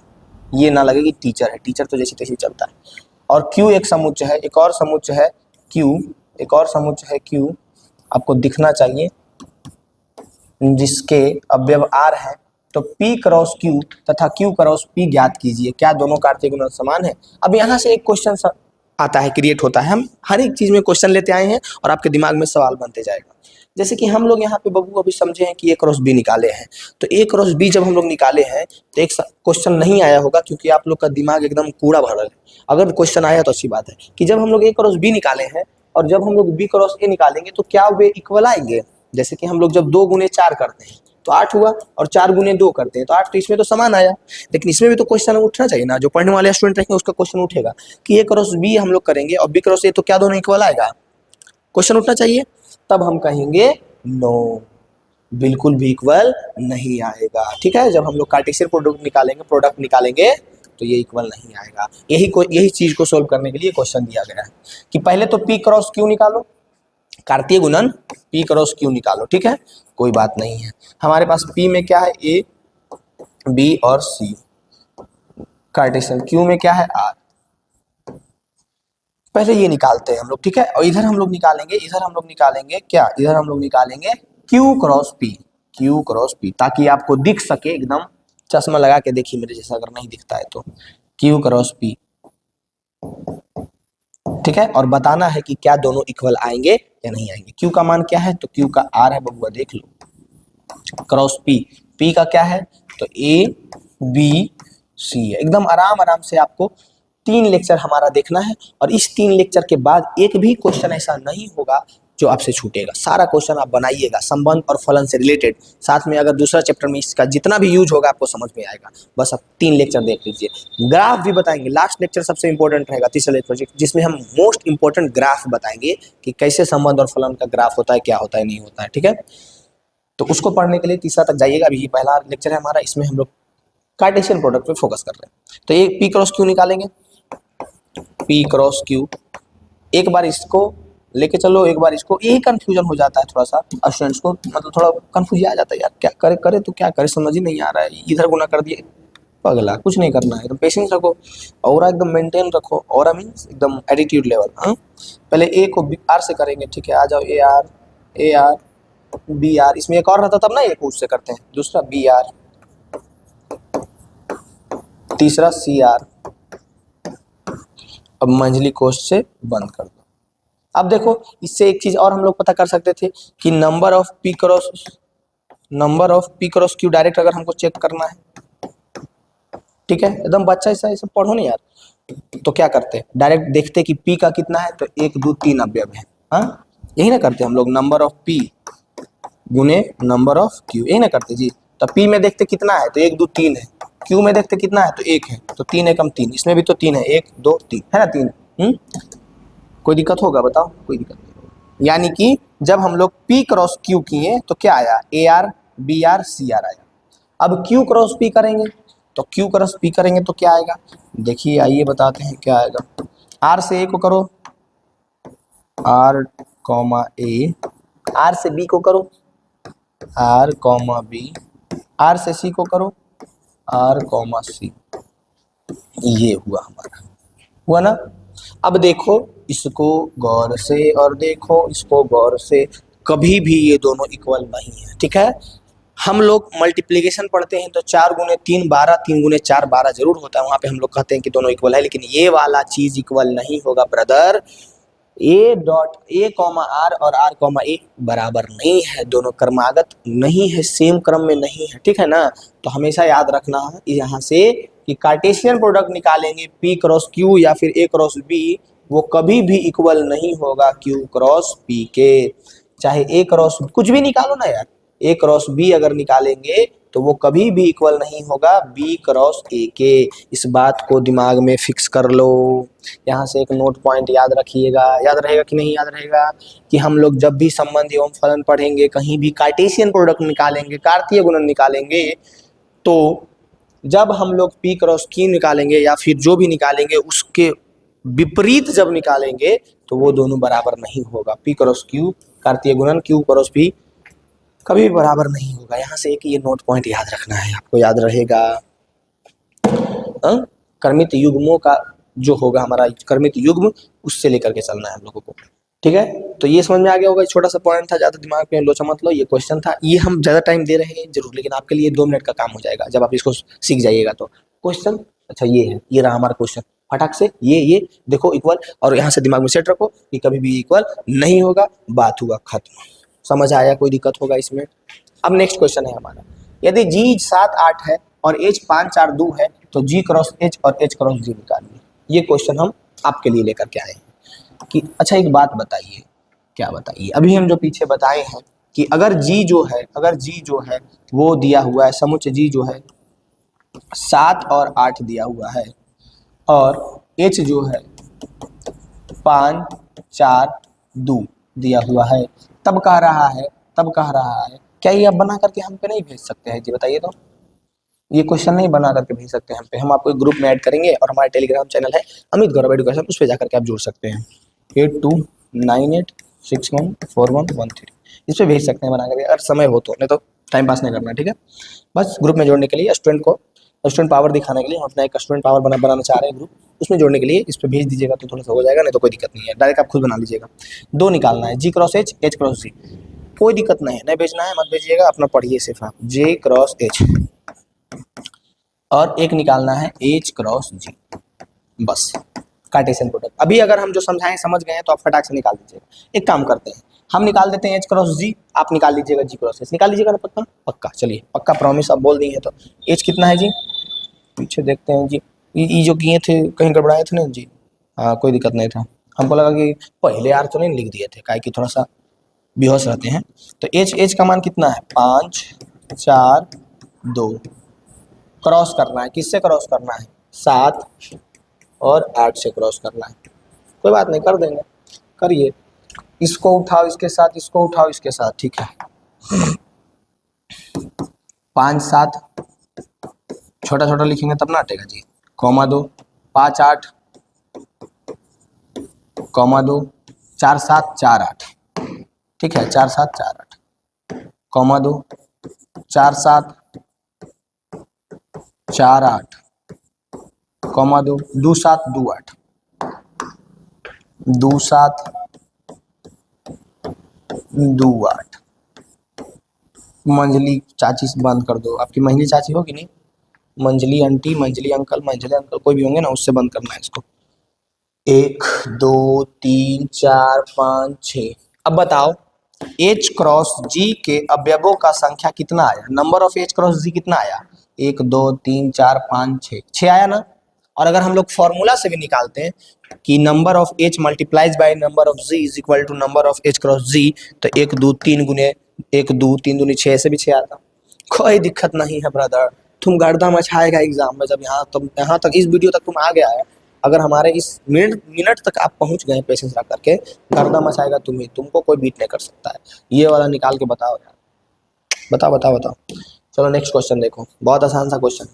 ये ना लगे कि टीचर है, टीचर तो जैसे तैसे चलता है। और क्यू एक समुच्चय है, एक और समुच्चय है क्यू, एक और समुच्चय है क्यू, आपको दिखना चाहिए, जिसके अवयव आर है। तो P क्रॉस Q तथा Q क्रॉस P ज्ञात कीजिए, क्या दोनों का कार्तीय गुणन समान है। अब यहाँ से एक क्वेश्चन आता है, क्रिएट होता है, हम हर एक चीज में क्वेश्चन लेते आए हैं और आपके दिमाग में सवाल बनते जाएगा। जैसे कि हम लोग यहाँ पे बबू अभी समझे हैं कि A क्रॉस B निकाले हैं, तो A क्रॉस B जब हम लोग निकाले हैं तो एक क्वेश्चन नहीं आया होगा, क्योंकि आप लोग का दिमाग एकदम कूड़ा भरल है। अगर क्वेश्चन आया तो अच्छी बात है कि जब हम लोग A क्रॉस B निकाले हैं और जब हम लोग B क्रॉस A निकालेंगे तो क्या वे इक्वल आएंगे। जैसे कि हम लोग जब 2 गुने 4 करते हैं तो 8 हुआ, और 4 गुने 2 करते हैं तो 8, तो इसमें तो समान आया। लेकिन इसमें भी तो क्वेश्चन उठना चाहिए ना, जो पढ़ने वाले स्टूडेंट रहेंगे उसका क्वेश्चन उठेगा कि A क्रॉस B हम लोग करेंगे और B क्रॉस A, तो क्या दोनों इक्वल आएगा, क्वेश्चन उठना चाहिए। तब हम कहेंगे नो, बिल्कुल भी इक्वल नहीं आएगा, ठीक है। जब हम लोग कार्टेशियन प्रोडक्ट निकालेंगे तो ये इक्वल नहीं आएगा। यही चीज को सोल्व करने के लिए क्वेश्चन दिया गया है कि पहले तो P क्रॉस Q निकालो, कार्तीय गुणन P क्रॉस Q निकालो, ठीक है, कोई बात नहीं है। हमारे पास P में क्या है, A B और C, कार्टेशियन Q में क्या है, R। पहले ये निकालते हैं हम लोग, ठीक है। और इधर हम लोग निकालेंगे क्या, इधर हम लोग निकालेंगे Q cross P, Q cross P, ताकि आपको दिख सके एकदम। चश्मा लगा के देखिए मेरे जैसा, अगर नहीं दिखता है तो Q क्रॉस P, ठीक है। और बताना है कि क्या दोनों इक्वल आएंगे या नहीं आएंगे। Q का मान क्या है, तो Q का R है बबुआ, देख लो, क्रॉस P, P का क्या है, तो A B C है। एकदम आराम से आपको 3 लेक्चर हमारा देखना है, और इस 3 लेक्चर के बाद एक भी क्वेश्चन ऐसा नहीं होगा जो आपसे छूटेगा। सारा क्वेश्चन आप बनाइएगा संबंध और फलन से रिलेटेड, साथ में अगर दूसरा चैप्टर में इसका जितना भी यूज होगा आपको समझ में आएगा। बस आप 3 लेक्चर देख लीजिए। ग्राफ भी बताएंगे, लास्ट लेक्चर सबसे इंपॉर्टेंट रहेगा, तीसरा लेक्चर, जिसमें हम मोस्ट इंपॉर्टेंट ग्राफ बताएंगे कि कैसे संबंध और फलन का ग्राफ होता है, क्या होता है, नहीं होता है, ठीक है। तो उसको पढ़ने के लिए तीसरा तक जाइएगा। अभी ये पहला लेक्चर है हमारा, इसमें हम लोग कार्टेशियन प्रोडक्ट पे फोकस कर रहे हैं। तो ये P क्रॉस Q निकालेंगे, P क्रॉस Q, एक बार इसको लेके चलो, एक बार इसको, यही कंफ्यूजन हो जाता है थोड़ा सा स्टूडेंट्स को, मतलब थोड़ा कंफ्यूज आ जाता है यार, क्या करे तो क्या करे, समझ ही नहीं आ रहा है, इधर गुना कर दिए, पगला, कुछ नहीं करना है, एकदम पेशेंस रखो, और एकदम मेंटेन रखो, और मीन्स एकदम एटीट्यूड लेवल। हाँ, पहले A को R से करेंगे, ठीक है, आ जाओ, A R B R, इसमें एक और रहता तब ना, एक उससे करते हैं, दूसरा B R, तीसरा C R, अब मंझली कोष्ठ से बंद कर दो। अब देखो, इससे एक चीज और हम लोग पता कर सकते थे कि number of P cross Q direct अगर हमको चेक करना है, ठीक है, एकदम बच्चा ऐसा ऐसा पढ़ो नहीं यार, तो क्या करते, डायरेक्ट देखते कि P का कितना है, तो 1 2 3 अवयव है, हाँ, यही ना करते हम लोग, नंबर ऑफ P गुने नंबर ऑफ Q, यही ना करते जी। तो P में देखते कितना है, तो 1 2 3 है, Q में देखते कितना है, तो 1 है, तो 3 एकम 3, इसमें भी तो 3 है, 1 2 3 है ना, 3। कोई दिक्कत होगा बताओ, कोई दिक्कत नहीं। यानी कि जब हम लोग P क्रॉस Q किए तो क्या आया, AR BR CR आया। अब Q क्रॉस P करेंगे, तो Q क्रॉस P करेंगे तो क्या आएगा, देखिए आइए बताते हैं क्या आएगा। R से A को करो, R A, R से B को करो, R B, R से C को करो, R C, ये हुआ हमारा, हुआ ना। अब देखो इसको गौर से और देखो इसको गौर से, कभी भी ये दोनों इक्वल नहीं है, ठीक है। हम लोग मल्टीप्लिकेशन पढ़ते हैं तो 4 गुने 3 12, 3 गुने 4 12 जरूर होता है, वहां पे हम लोग कहते हैं कि दोनों इक्वल है, लेकिन ये वाला चीज इक्वल नहीं होगा brother. A dot A comma R और आर कॉमा ए बराबर नहीं है, दोनों क्रमागत नहीं है, सेम क्रम में नहीं है, ठीक है ना। तो हमेशा याद रखना है यहाँ से कि कार्टेशियन प्रोडक्ट निकालेंगे पी क्रॉस क्यू या फिर ए क्रॉस बी, वो कभी भी इक्वल नहीं होगा क्यू क्रॉस पी के। चाहे ए क्रॉस कुछ भी निकालो ना यार, ए क्रॉस बी अगर निकालेंगे तो वो कभी भी इक्वल नहीं होगा बी क्रॉस ए के। इस बात को दिमाग में फिक्स कर लो। यहाँ से एक नोट पॉइंट याद रखिएगा, याद रहेगा कि नहीं याद रहेगा, कि हम लोग जब भी संबंध एवं फलन पढ़ेंगे, कहीं भी कार्टेशियन प्रोडक्ट निकालेंगे, कार्तीय गुणन निकालेंगे, तो जब हम लोग पी क्रॉस क्यू निकालेंगे या फिर जो भी निकालेंगे उसके विपरीत जब निकालेंगे तो वो दोनों बराबर नहीं होगा। पी क्रॉस क्यू कार्तीय गुणन क्यू क्रॉस पी कभी भी बराबर नहीं होगा। यहाँ से एक ये नोट पॉइंट याद रखना है, आपको याद रहेगा। कर्मित युग्मों का जो होगा हमारा कर्मित युग्म, उससे लेकर के चलना है हम लोगों को, ठीक है। तो ये समझ में आ गया होगा, छोटा सा पॉइंट था, ज्यादा दिमाग में लोचा मत लो। ये क्वेश्चन था, ये हम ज्यादा टाइम दे रहे हैं जरूर, लेकिन आपके लिए 2 मिनट का काम हो जाएगा जब आप इसको सीख जाइएगा तो। क्वेश्चन अच्छा ये है, ये रहा हमारा क्वेश्चन, फटाक से ये देखो इक्वल, और यहाँ से दिमाग में सेट रखो कि कभी भी इक्वल नहीं होगा, बात हुआ खत्म। समझ आया, कोई दिक्कत होगा इसमें। अब नेक्स्ट क्वेश्चन है हमारा, यदि जी 7 8 है और एच 5 4 2 है तो जी क्रॉस एच और एच क्रॉस जी निकालिए। ये क्वेश्चन हम आपके लिए लेकर के आए हैं कि अच्छा एक बात बताइए, क्या बताइए, अभी हम जो पीछे बताए हैं कि अगर जी जो है वो दिया हुआ है, समुच्चय जी जो है 7 और 8 दिया हुआ है, और एच जो है 5 4 2 दिया हुआ है, तब कह रहा है क्या ये आप बना करके हम पे नहीं भेज सकते हैं? जी बताइए तो, ये क्वेश्चन नहीं बना करके भेज सकते हैं हम पे? हम आपको एक ग्रुप में ऐड करेंगे और हमारा टेलीग्राम चैनल है अमित गौरव एजुकेशन, उस पर जाकर के आप जुड़ सकते हैं। 8298614113 इस पर भेज सकते हैं बना करके, अगर समय हो तो, नहीं तो टाइम पास नहीं करना, ठीक है। बस ग्रुप में जोड़ने के लिए स्टूडेंट पावर दिखाने के लिए हम अपना एक स्टूडेंट पावर बनाना चाह रहे हैं ग्रुप, उसमें जोड़ने के लिए इस पर भेज दीजिएगा तो थोड़ा सा हो जाएगा, नहीं तो कोई दिक्कत नहीं है, डायरेक्ट आप खुद बना लीजिएगा। 2 निकालना है, जी क्रॉस एच एच क्रॉस जी, कोई दिक्कत नहीं है, नहीं भेजना है मत भेजिएगा, अपना पढ़िए सिर्फ आप, जे क्रॉस एच, और एक निकालना है एच क्रॉस जी, बस कार्टेशियन प्रोडक्ट। अभी अगर हम जो समझाएं समझ गए हैं तो आप फटाक से निकाल दीजिएगा। एक काम करते हैं, हम निकाल देते हैं एच क्रॉस जी, आप निकाल लीजिएगा जी क्रॉस एच, निकाल लीजिएगा ना, पक्का पक्का, चलिए पक्का प्रॉमिस, आप बोल दी है तो। एच कितना है जी, पीछे देखते हैं जी, ये जो किए थे कहीं गड़बड़ाए थे ना जी, हाँ कोई दिक्कत नहीं था, हमको लगा कि पहले यार तो नहीं लिख दिए थे, काहे कि थोड़ा सा बेहोश रहते हैं। तो एच का मान कितना है, 5 4 2, क्रॉस करना है, किससे क्रॉस करना है, 7 और 8 से क्रॉस करना है, कोई बात नहीं कर देंगे, करिए, इसको उठाओ इसके साथ, इसको उठाओ इसके साथ, ठीक है। 5 7 छोटा छोटा लिखेंगे तब ना हटेगा जी, कॉमा 2, 5 8 कॉमा 2, 4 7 4 8, ठीक है, 4 7 4 8 कॉमा 2, 4 7 4 8 कॉमा 2, 2 7 2 8 2 7 2 8। मंजली चाची से बंद कर दो, आपकी मंजली चाची होगी नहीं, मंजली आंटी, मंजली अंकल कोई भी होंगे ना, उससे बंद करना है इसको। 1 2 3 4 5 6। अब बताओ एच क्रॉस जी के अवयवों का संख्या कितना आया, नंबर ऑफ एच क्रॉस जी कितना आया, 1 2 3 4 5 6, 6 आया ना। और अगर हम लोग फॉर्मूला से भी निकालते हैं कि number of H multiplies by number of G is equal to number of H cross G, तो 1 2 3 गुने 1 2 3 दूनी 6 से भी 6 आता, कोई दिक्कत नहीं है ब्रदर, तुम गर्दा मचाएगा एग्जाम में जब यहाँ तक इस वीडियो तक तुम आ गया है, अगर हमारे इस मिनट तक आप पहुंच गए पेशेंस रख करके, गर्दा मचाएगा तुम्हें, तुमको कोई बीट नहीं कर सकता है। ये वाला निकाल के बताओ यार, बताओ। चलो नेक्स्ट क्वेश्चन देखो, बहुत आसान सा क्वेश्चन।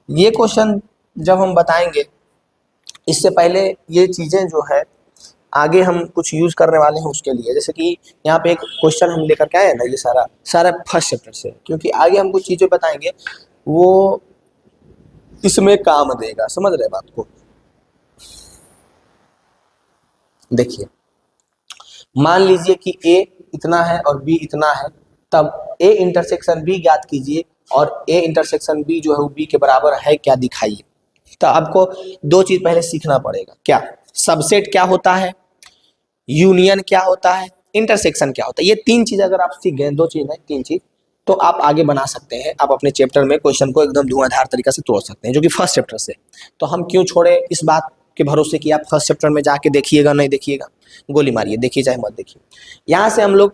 ये क्वेश्चन जब हम बताएंगे, इससे पहले ये चीजें जो है आगे हम कुछ यूज करने वाले हैं उसके लिए, जैसे कि यहाँ पे एक क्वेश्चन हम लेकर के आए हैं ना, ये सारा फर्स्ट चैप्टर से, क्योंकि आगे हम कुछ चीजें बताएंगे वो इसमें काम देगा, समझ रहे बात को। देखिए मान लीजिए कि ए इतना है और बी इतना है, तब ए इंटरसेक्शन बी ज्ञात कीजिए और ए इंटरसेक्शन बी जो है वो बी के बराबर है क्या दिखाइए। तो आपको 2 चीज पहले सीखना पड़ेगा, क्या सबसेट क्या होता है, यूनियन क्या होता है, इंटरसेक्शन क्या होता है। ये तीन चीज अगर आप सीख गए, दो चीज है, तीन चीज, तो आप आगे बना सकते हैं। आप अपने चैप्टर में क्वेश्चन को एकदम धुआंधार तरीका से तोड़ सकते हैं, जो कि फर्स्ट चैप्टर से। तो हम क्यों छोड़े इस बात के भरोसे कि आप फर्स्ट चैप्टर में जाके देखिएगा, नहीं देखिएगा, गोली मारिए, देखिए चाहे मत देखिए। यहाँ से हम लोग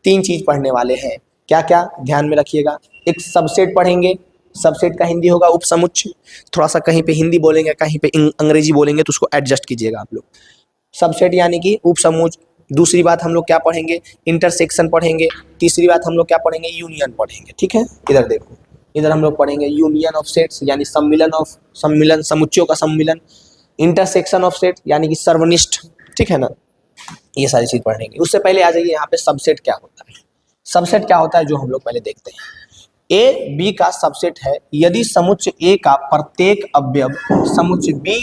तीन चीज पढ़ने वाले हैं। क्या क्या ध्यान में रखिएगा, एक सबसेट पढ़ेंगे, सबसेट का हिंदी होगा उपसमुच्चय। थोड़ा सा कहीं पे हिंदी बोलेंगे, कहीं पे अंग्रेजी बोलेंगे, तो उसको एडजस्ट कीजिएगा आप लोग। सबसेट यानी कि उपसमुच्चय। दूसरी बात हम लोग क्या पढ़ेंगे, इंटरसेक्शन पढ़ेंगे। तीसरी बात हम लोग क्या पढ़ेंगे, यूनियन पढ़ेंगे। ठीक है, इधर देखो, इधर हम लोग पढ़ेंगे यूनियन ऑफ सेट्स यानी सम्मिलन, समुच्चयों का सम्मिलन। इंटरसेक्शन ऑफ सेट यानी कि सर्वनिष्ठ। ठीक है ना, ये सारी चीज पढ़ेंगे। उससे पहले आ जाइए यहाँ पे सबसेट क्या होता है। सबसेट क्या होता है जो हम लोग पहले देखते हैं। ए बी का सबसेट है यदि समुच्चय ए का प्रत्येक अवयव समुच्चय बी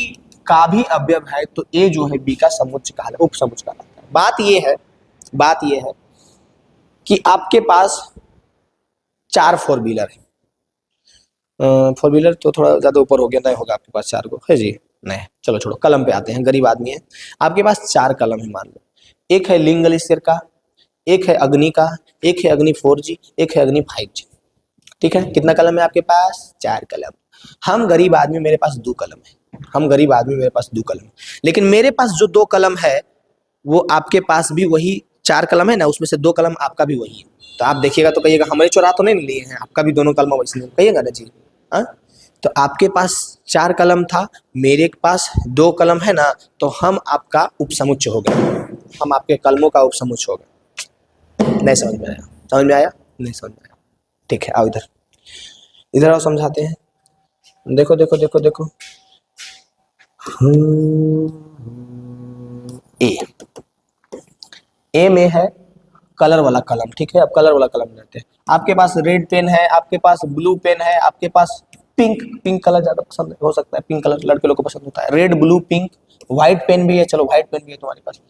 का भी अवयव है, तो ए जो है बी का समुच्चय कहलाता है, उपसमुच्चय कहलाता है। बात ये है कि आपके पास 4 फोर व्हीलर है। फोर व्हीलर तो थोड़ा ज्यादा ऊपर हो गया, नहीं होगा आपके पास 4 को है जी, नहीं, चलो छोड़ो, कलम पे आते हैं, गरीब आदमी है। आपके पास 4 कलम है मान लो। एक है लिंग ग्लेशियर का, एक है अग्नि का, एक है अग्नि 4G, एक है अग्नि 5G। ठीक है, कितना कलम है आपके पास, 4 कलम। हम गरीब आदमी, मेरे पास 2 कलम है। हम गरीब आदमी, मेरे पास 2 कलम है। लेकिन मेरे पास जो 2 कलम है वो आपके पास भी वही 4 कलम है ना, उसमें से 2 कलम आपका भी वही है। तो आप देखिएगा तो कहिएगा हमारे चुरा तो नहीं लिए हैं, आपका भी दोनों कलम वैसे नहीं कहिएगा ना जी। हाँ, तो आपके पास 4 कलम था, मेरे पास 2 कलम है ना, तो हम आपका उपसमुच्चय हो गए, हम आपके कलमों का उपसमुच्चय हो गए। नहीं समझ में आया? समझ में आया? नहीं समझ में आया? ठीक है, आओ इधर, इधर आओ, समझाते हैं। देखो देखो देखो देखो, ए ए में है कलर वाला कलम। ठीक है, अब कलर वाला कलम लेते हैं। आपके पास रेड पेन है, आपके पास ब्लू पेन है, आपके पास पिंक कलर ज्यादा पसंद हो सकता है, पिंक कलर लड़के लोग को पसंद होता है, red blue pink. White pen भी है, चलो व्हाइट पेन भी है तुम्हारे पास।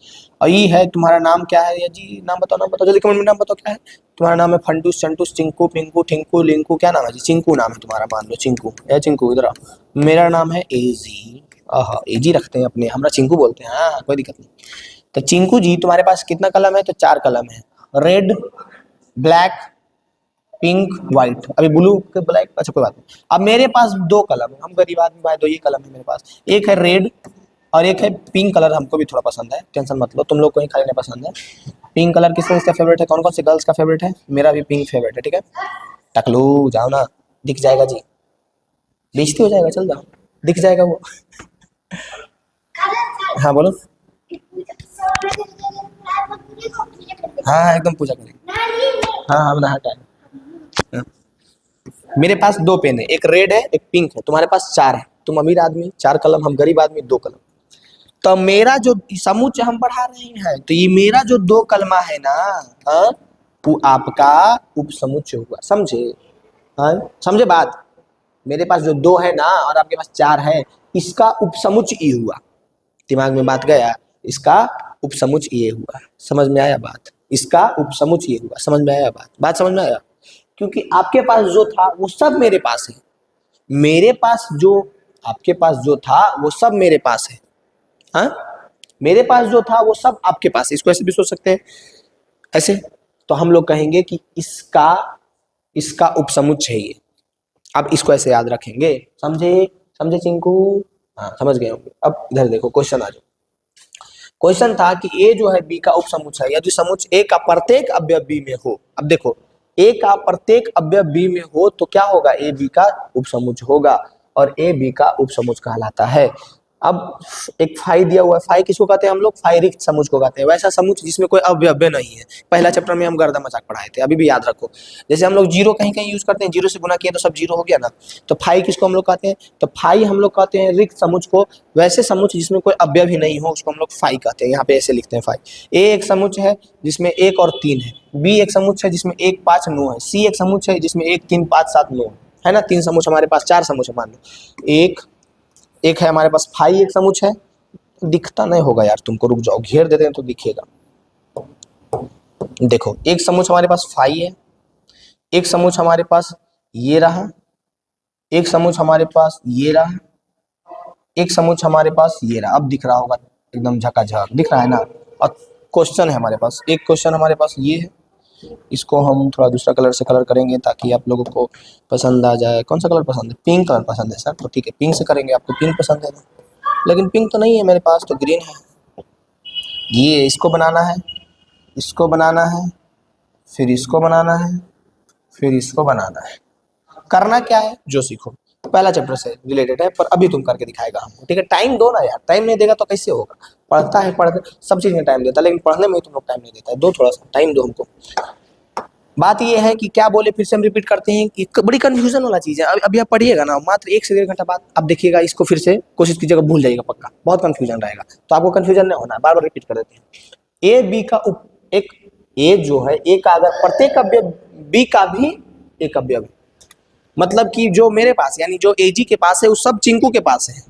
और ये है, तुम्हारा नाम क्या है, या जी नाम बताओ जल्दी कमेंट में, नाम बताओ क्या है तुम्हारा। नाम है फंटूस, चंटूस, चिंकू, पिंकू, ठिंकू, लिंकू, क्या नाम है जी? चिंकू नाम है तुम्हारा, मान लो चिंकू। या चिंकू इधर आओ, मेरा नाम है एजी। एजी रखते हैं अपने, हमरा चिंकू बोलते हैं। हाँ, कोई दिक्कत नहीं। तो चिंकू जी तुम्हारे पास कितना कलम है, तो 4 कलम है, रेड, ब्लैक, पिंक, व्हाइट। अभी ब्लू के ब्लैक, अच्छा कोई बात नहीं। अब मेरे पास 2 कलम है, हम गरीब आदमी भाई, 2 ही कलम है मेरे पास। एक है रेड और एक है पिंक कलर, हमको भी थोड़ा पसंद है, टेंशन मत लो, तुम लोग को ही खाली नहीं पसंद है। पिंक कलर किसका फेवरेट है, कौन कौन से गर्ल्स का फेवरेट है? मेरा भी पिंक फेवरेट है। ठीक है, टकलू जाओ ना, दिख जाएगा जी, बेइज्जती हो जाएगा, चल जाओ, दिख जाएगा वो। हाँ बोलो। हाँ एकदम पूजा करेंगे। हाँ हाँ नहा का है। मेरे पास 2 पेन है, एक रेड है, एक पिंक है। तुम्हारे पास 4 है, तुम अमीर आदमी 4 कलम, हम गरीब आदमी 2 कलम। तो मेरा जो समुच्चय हम पढ़ा रहे हैं, तो ये मेरा जो 2 कलमा है ना, हाँ, वो आपका उपसमुच्चय हुआ, समझे? हाँ समझे बात? मेरे पास जो 2 है ना और आपके पास 4 है, इसका उपसमुच्चय ये हुआ। दिमाग में बात गया? इसका उपसमुच्चय ये हुआ, समझ में आया बात? इसका उपसमुच्चय ये हुआ, समझ में आया बात? बात समझ में आया? क्योंकि आपके पास जो था वो सब मेरे पास है, मेरे पास जो आपके पास जो था वो सब मेरे पास है। हाँ, मेरे पास जो था वो सब आपके पास है। इसको ऐसे भी सोच सकते हैं, ऐसे। तो हम लोग कहेंगे कि इसका उपसमुच्चय है ये। अब इसको ऐसे याद रखेंगे, समझे? समझे चिंकू? हाँ समझ गए होंगे। अब इधर देखो, क्वेश्चन आ जाओ। क्वेश्चन था कि ए जो है बी का उपसमुच्चय है यदि समुच्चय ए का प्रत्येक अवयव बी में हो। अब देखो, ए का प्रत्येक अवयव बी में हो तो क्या होगा, ए बी का उपसमुच्चय होगा, और ए बी का उपसमुच्चय कहलाता है। अब एक फाई दिया हुआ है, फाई किसको कहते हैं हम लोग? फाई रिक्त समुच्चय को कहते हैं, वैसा समुच्चय जिसमें कोई अवयव नहीं है। पहला चैप्टर में हम गर्दा मजाक पढ़ाए थे, अभी भी याद रखो। जैसे हम लोग जीरो कहीं कहीं यूज करते हैं, जीरो से गुना किया तो सब जीरो हो गया ना, तो फाई किसको हम लोग कहते हैं? तो फाई हम लोग कहते हैं रिक्त समुच्चय को, वैसे समुच्चय जिसमें कोई अवयव ही नहीं हो उसको हम लोग फाई कहते हैं। यहाँ पे ऐसे लिखते हैं फाई। ए एक समुच्चय है जिसमें 1 और 3 है, बी एक समुच्चय है जिसमें 1 5 9 है, सी एक समुच्चय है जिसमें 1 3 5 7 9 है ना। 3 समुच्चय हमारे पास, 4 समुच्चय मान लो। एक है हमारे पास फाई एक समुच्चय है, दिखता नहीं होगा यार तुमको, रुक जाओ, घेर देते हैं तो दिखेगा। देखो, एक समुच्चय हमारे पास फाई है, एक समुच्चय हमारे पास ये रहा, एक समुच्चय हमारे पास ये रहा, एक समुच्चय हमारे पास ये रहा। अब दिख रहा होगा एकदम झकाझक दिख रहा है ना। और क्वेश्चन है हमारे पास, एक क्वेश्चन हमारे पास ये है, इसको हम थोड़ा दूसरा कलर से कलर करेंगे ताकि आप लोगों को पसंद आ जाए। कौन सा कलर पसंद है? पिंक कलर पसंद है सर, तो ठीक है पिंक से करेंगे। आपको पिंक पसंद है ना, लेकिन पिंक तो नहीं है मेरे पास, तो ग्रीन है। ये इसको बनाना है, इसको बनाना है, फिर इसको बनाना है, फिर इसको बनाना है। करना क्या है जो सीखो, पहला चैप्टर से रिलेटेड है, पर अभी तुम करके दिखाएगा हमको, ठीक है। टाइम दो ना यार, टाइम नहीं देगा तो कैसे होगा। पढ़ता है, पढ़ते सब चीज में टाइम देता है, लेकिन पढ़ने में तुम लोग टाइम नहीं देता है। दो थोड़ा सा टाइम दो हमको। बात ये है कि क्या बोले, फिर से हम रिपीट करते हैं कि बड़ी कंफ्यूजन वाला चीज है। अभी आप पढ़िएगा ना, मात्र 1 से 1.5 घंटा बाद आप देखिएगा इसको, फिर से कोशिश कीजिएगा, भूल जाइएगा पक्का, बहुत कंफ्यूजन रहेगा। तो आपको कंफ्यूजन नहीं होना है, बार बार रिपीट कर देते हैं। ए बी का एक ए जो है, ए का अगर प्रत्येक अवयव बी का भी एक अवयव है, मतलब कि जो मेरे पास यानी जो एजी के पास है वो सब चिंकू के पास है।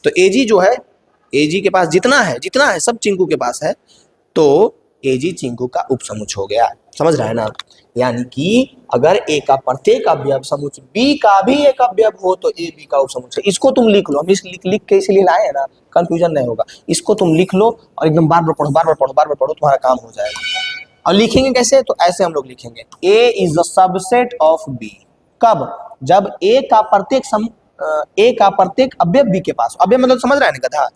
तो एजी जो है, एजी के पास जितना है सब चिंकू के पास है, तो एजी चिंकू का उपसमुच हो गया। समझ रहे हैं ना? यानी कि अगर ए का प्रत्येक अवयव समुच बी का भी एक अवयव हो तो ए बी का उपसमुच है। इसको तुम लिख लो, हम इस लिख के इसलिए लाए हैं ना, कंफ्यूजन नहीं होगा। इसको तुम लिख लो और एकदम बार बार पढ़ो, बार बार पढ़ो, बार बार पढ़ो, तुम्हारा काम हो जाएगा। और लिखेंगे कैसे? तो ऐसे हम लोग लिखेंगे, A is the subset of B. कब? जब ए का प्रत्येक अवयव बी के पास, अवयव मतलब समझ रहा है ना गधा,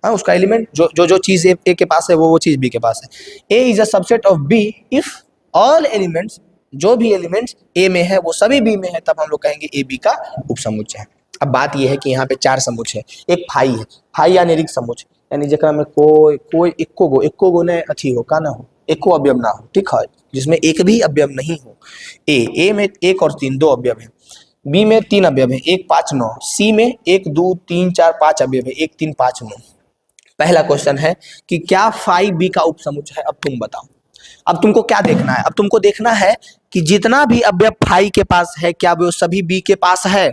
हाँ, उसका एलिमेंट जो चीज ए के पास है वो चीज बी के पास है। A is a subset of B if all elements, जो भी एलिमेंट्स ए में है वो सभी बी में है, तब हम लोग कहेंगे ए बी का उपसमुच्चय है। अब बात यह है कि यहाँ पे 4 समुच्चय है। एक फाई है, फाई यानी रिक्त समुच्चय, यानी जकरा में कोई इक्को गो ने अथी हो, का ना हो, एको अवयव ना हो, ठीक है, जिसमें एक भी अवयव नहीं हो। ए में 1 और 3 2 अवयव है, बी में 3 अवयव है, 1 5 9, सी में 1 2 3 4 5 अवयव है, 1 3 5 9। पहला क्वेश्चन है कि क्या फाई बी का उपसमुच्चय है? अब तुम बताओ। अब तुमको क्या देखना है? अब तुमको देखना है कि जितना भी अवयव फाई के पास है क्या वो सभी बी के पास है,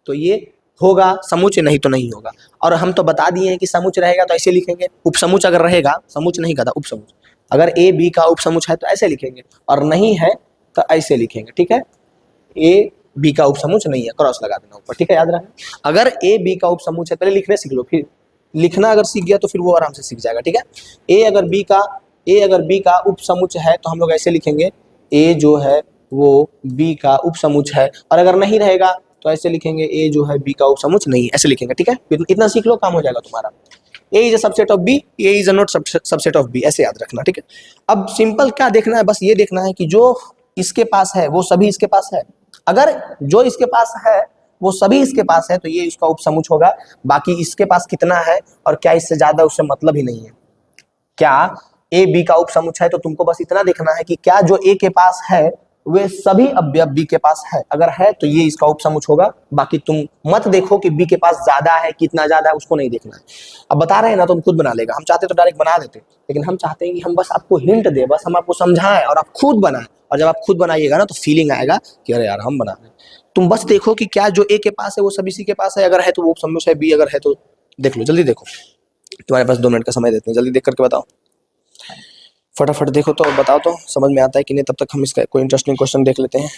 तो ये होगा समुच्चय, नहीं तो नहीं होगा। और हम तो बता दिए हैं कि समुच्चय रहेगा तो ऐसे लिखेंगे, उपसमुच्चय अगर रहेगा, समुच्चय नहीं कहता उपसमुच्चय, अगर ए बी का उपसमुच्चय है तो ऐसे लिखेंगे, और नहीं है तो ऐसे लिखेंगे, ठीक है। ए बी का उपसमुच्चय नहीं है, क्रॉस लगा देना ऊपर, ठीक है, याद रखना। अगर ए बी का उपसमुच्चय, पहले लिखने सीख लो, फिर लिखना अगर सीख गया तो फिर वो आराम से सीख जाएगा, ठीक है। ए अगर बी का उपसमुच्चय है तो हम लोग ऐसे लिखेंगे, ए जो है वो बी का उपसमुच्चय है, और अगर नहीं रहेगा तो ऐसे लिखेंगे, ए जो है बी का उपसमुच्चय नहीं है, ऐसे लिखेंगे, ठीक है। इतना सीख लो, काम हो जाएगा तुम्हारा। A is a subset of B, A is a not subset of B, ऐसे याद रखना, ठीक है। अब सिंपल क्या देखना है, बस ये देखना है कि जो इसके पास है वो सभी इसके पास है। अगर जो इसके पास है वो सभी इसके पास है तो ये इसका उपसमुच्चय होगा। बाकी इसके पास कितना है और क्या इससे ज्यादा, उससे मतलब ही नहीं है। क्या ए बी का उपसमुच्चय है, तो तुमको बस इतना देखना है कि क्या जो ए के पास है वे सभी अवयव बी के पास है। अगर है तो ये इसका उपसमुच्चय होगा। बाकी तुम मत देखो कि बी के पास ज्यादा है, कितना ज्यादा है, उसको नहीं देखना है। अब बता रहे हैं ना, तुम खुद बना लेगा। हम चाहते तो डायरेक्ट बना देते, लेकिन हम चाहते हैं कि हम बस आपको हिंट दे, बस हम आपको समझाएं और आप खुद बनाएं। और जब आप खुद बनाइएगा ना तो फीलिंग आएगा कि अरे यार हम बना रहे हैं। तुम बस देखो कि क्या जो ए के पास है वो सभी सी के पास है। अगर है तो वो उपसमुच्चय है, बी अगर है तो देख लो, जल्दी देखो। तुम्हारे पास 2 मिनट का समय देते हैं, जल्दी देख करके बताओ, फटाफट देखो तो बताओ तो समझ में आता है कि नहीं। तब तक हम इसका कोई इंटरेस्टिंग क्वेश्चन देख लेते हैं।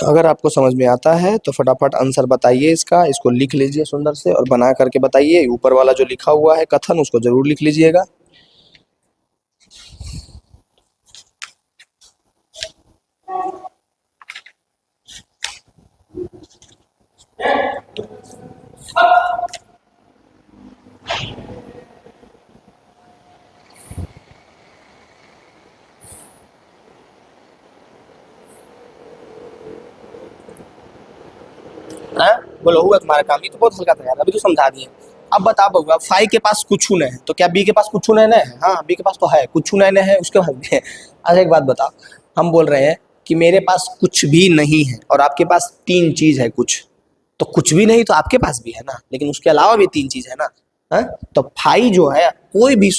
अगर आपको समझ में आता है तो फटाफट आंसर बताइए इसका, इसको लिख लीजिए सुंदर से और बना करके बताइए। ऊपर वाला जो लिखा हुआ है कथन, उसको जरूर लिख लीजिएगा। बोलो, हुआ तुम्हारा काम? ये तो बहुत हल्का था यार, अभी तो समझा दिए। अब बता बउआ, फाई के पास कुछ नहीं है तो क्या बी के पास कुछ नहीं है? हाँ, बी के पास तो है, कुछ नहीं है, उसके पास भी है। अच्छा एक बात बताओ, हम बोल रहे हैं कि मेरे पास कुछ भी नहीं है और आपके पास 3 चीज है कुछ, तो कुछ भी नहीं तो आपके पास भी है ना, लेकिन उसके अलावा भी 3 चीज है ना। हाँ, तो फाई जो है कोई भी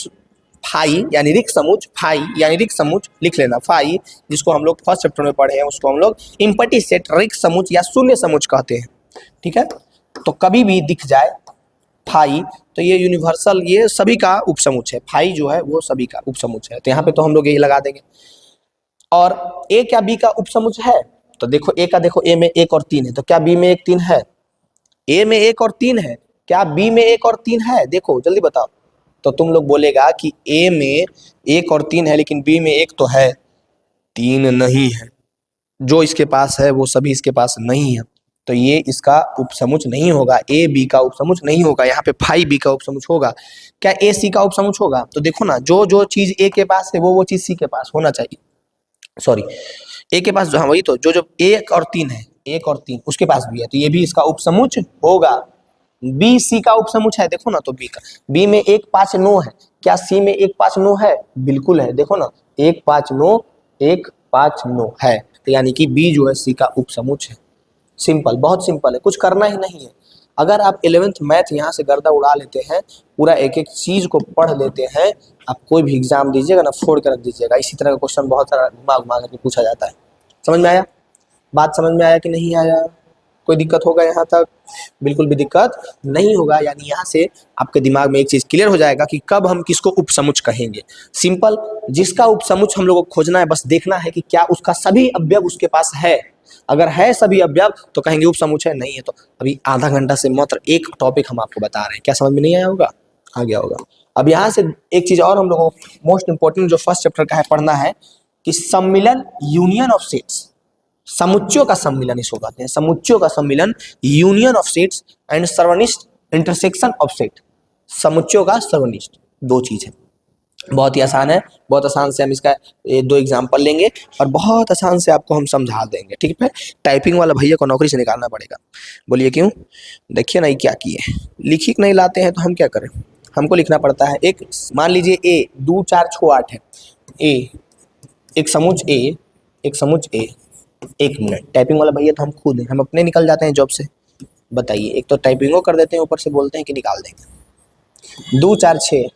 फाई यानी रिक्त समुच्चय, फाई यानी रिक्त समुच्चय लिख लेना। फाई जिसको हम लोग फर्स्ट चैप्टर में पढ़े हैं उसको हम लोग इम्पटी सेट, रिक्त समुच्चय या शून्य समुच्चय कहते हैं, ठीक है। तो कभी भी दिख जाए फाई तो ये यूनिवर्सल, ये सभी का उपसमुच्चय है। फाई जो है वो सभी का उपसमुच्चय है, तो यहाँ पे तो हम लोग यही लगा देंगे। और ए क्या बी का उपसमुच्चय है? तो देखो ए का, देखो ए में 1 और 3 है, तो क्या बी में 1 3 है? ए में 1 और 3 है, क्या बी में 1 और 3 है? देखो जल्दी बताओ, तो तुम लोग बोलेगा कि ए में 1 और 3 है लेकिन बी में 1 तो है, 3 नहीं है। जो इसके पास है वो सभी इसके पास नहीं है, तो ये इसका उपसमुच नहीं होगा, ए बी का उपसमुच नहीं होगा। यहाँ पे 5 बी का उपसमुच होगा। क्या ए सी का उपसमुच होगा? तो देखो ना, जो जो चीज ए के पास है वो चीज सी के पास होना चाहिए। सॉरी, ए के पास जो, हाँ वही तो, जो जो 1 और 3 है, 1 और 3 उसके पास भी है, तो ये भी इसका उपसमुच होगा। बी सी का उपसमुच है, देखो ना, तो बी का, बी में 1 5 9 है, क्या सी में 1 5 9 है? बिल्कुल है, देखो ना, 1 5 9 1 5 9 है, तो यानी कि बी जो है सी का उपसमुच है। सिंपल, बहुत सिंपल है, कुछ करना ही नहीं है। अगर आप 11th मैथ यहाँ से गर्दा उड़ा लेते हैं, पूरा एक एक चीज को पढ़ लेते हैं, आप कोई भी एग्जाम दीजिएगा ना, फोड़ कर रख दीजिएगा। इसी तरह का क्वेश्चन बहुत सारा घुमा घुमा करके पूछा जाता है। समझ में आया? बात समझ में आया कि नहीं आया? कोई दिक्कत होगा यहाँ तक? बिल्कुल भी दिक्कत नहीं होगा। यानी यहाँ से आपके दिमाग में एक चीज क्लियर हो जाएगा कि कब हम किसको उपसमुच कहेंगे। सिंपल, जिसका उपसमुच हम लोगों को खोजना है, बस देखना है कि क्या उसका सभी अवयव उसके पास है। अगर है सभी अवयव तो कहेंगे उपसमुच है, नहीं है तो अभी आधा घंटा से मात्र एक टॉपिक हम आपको बता रहे हैं। क्या समझ में नहीं आया होगा? आ गया होगा। अब यहाँ से एक चीज और हम लोगों को मोस्ट इंपोर्टेंट जो फर्स्ट चैप्टर का है पढ़ना है कि सम्मिलन, यूनियन ऑफ सेट्स, समुच्चयों का सम्मिलन इसको कहते हैं। समुच्चयों का सम्मिलन, यूनियन ऑफ सेट्स एंड सर्वनिष्ठ, इंटरसेक्शन ऑफ सेट। समुच्चयों का सर्वनिष्ठ, दो चीज है। बहुत ही आसान है, बहुत आसान से हम इसका 2 एग्जाम्पल लेंगे और बहुत आसान से आपको हम समझा देंगे। ठीक है, टाइपिंग वाला भैया को नौकरी से निकालना पड़ेगा। बोलिए क्यों? देखिए ना ये क्या किए, लिखी नहीं लाते हैं तो हम क्या करें, हमको लिखना पड़ता है। एक मान लीजिए ए 2 4 6 8 है, ए एक समुच ए, एक समुच ए। 1 मिनट, टाइपिंग वाला भैया तो हम खुद हैं, हम अपने निकल जाते हैं जॉब से। बताइए, एक तो टाइपिंगो कर देते हैं, ऊपर से बोलते हैं कि निकाल देंगे। 2 4 6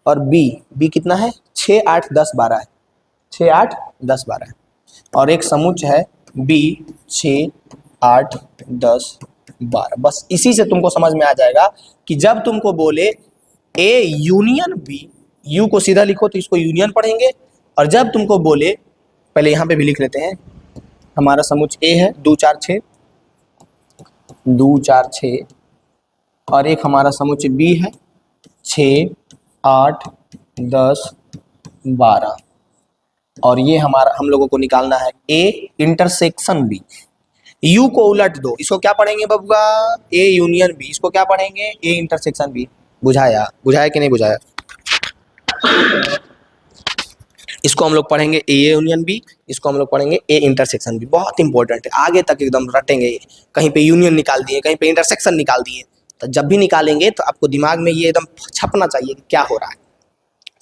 और बी, बी कितना है? 6 8 10 12 है, 6 8 10 12 है। और एक समुच है बी 6 8 10 12। बस इसी से तुमको समझ में आ जाएगा कि जब तुमको बोले ए यूनियन बी, यू को सीधा लिखो तो इसको यूनियन पढ़ेंगे। और जब तुमको बोले, पहले यहाँ पे भी लिख लेते हैं, हमारा समुच ए है 2 4 6, 2 4 6 और एक हमारा समुच बी है 6 8 10 12। और ये हमारा, हम लोगों को निकालना है ए इंटरसेक्शन बी। यू को उलट दो, इसको क्या पढ़ेंगे बबुआ? A union B. इसको क्या पढ़ेंगे? ए इंटरसेक्शन बी। बुझाया? बुझाया कि नहीं बुझाया? इसको हम लोग पढ़ेंगे ए यूनियन बी, इसको हम लोग पढ़ेंगे ए इंटरसेक्शन बी। बहुत इंपॉर्टेंट है, आगे तक एकदम रटेंगे। कहीं पे यूनियन निकाल दिए, कहीं पे इंटरसेक्शन निकाल दिए, तो जब भी निकालेंगे तो आपको दिमाग में ये एकदम छपना चाहिए कि क्या हो रहा है।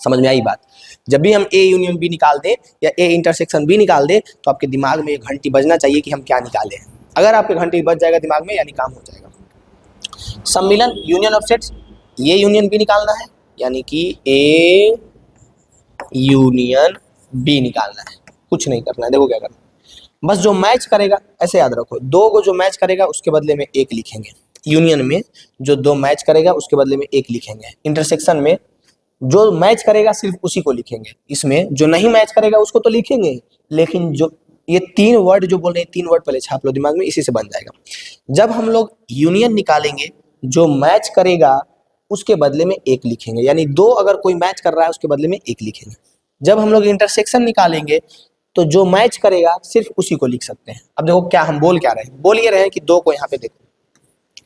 समझ में आई बात? जब भी हम ए यूनियन बी निकाल दें या ए इंटरसेक्शन बी निकाल दें तो आपके दिमाग में एक घंटी बजना चाहिए कि हम क्या निकाले हैं। अगर आपके घंटी बज जाएगा दिमाग में, यानी काम हो जाएगा। सम्मिलन, यूनियन ऑफ सेट्स, ये यूनियन बी निकालना है, यानी कि ए यूनियन बी निकालना है। कुछ नहीं करना है, देखो क्या करना है, बस जो मैच करेगा, ऐसे याद रखो, 2 को जो मैच करेगा उसके बदले में 1 लिखेंगे। यूनियन में जो 2 मैच करेगा उसके बदले में 1 लिखेंगे। इंटरसेक्शन में जो मैच करेगा सिर्फ उसी को लिखेंगे। इसमें जो नहीं मैच करेगा उसको तो लिखेंगे, लेकिन जो ये 3 वर्ड जो बोल रहे हैं, 3 वर्ड पहले छाप लो दिमाग में, इसी से बन जाएगा। जब हम लोग यूनियन निकालेंगे, जो मैच करेगा उसके बदले में 1 लिखेंगे, यानी 2 अगर कोई मैच कर रहा है उसके बदले में 1 लिखेंगे। जब हम लोग इंटरसेक्शन निकालेंगे तो जो मैच करेगा सिर्फ उसी को लिख सकते हैं। अब देखो क्या हम बोल क्या रहे हैं, बोल ये रहे हैं कि 2 को यहाँ पे देखो,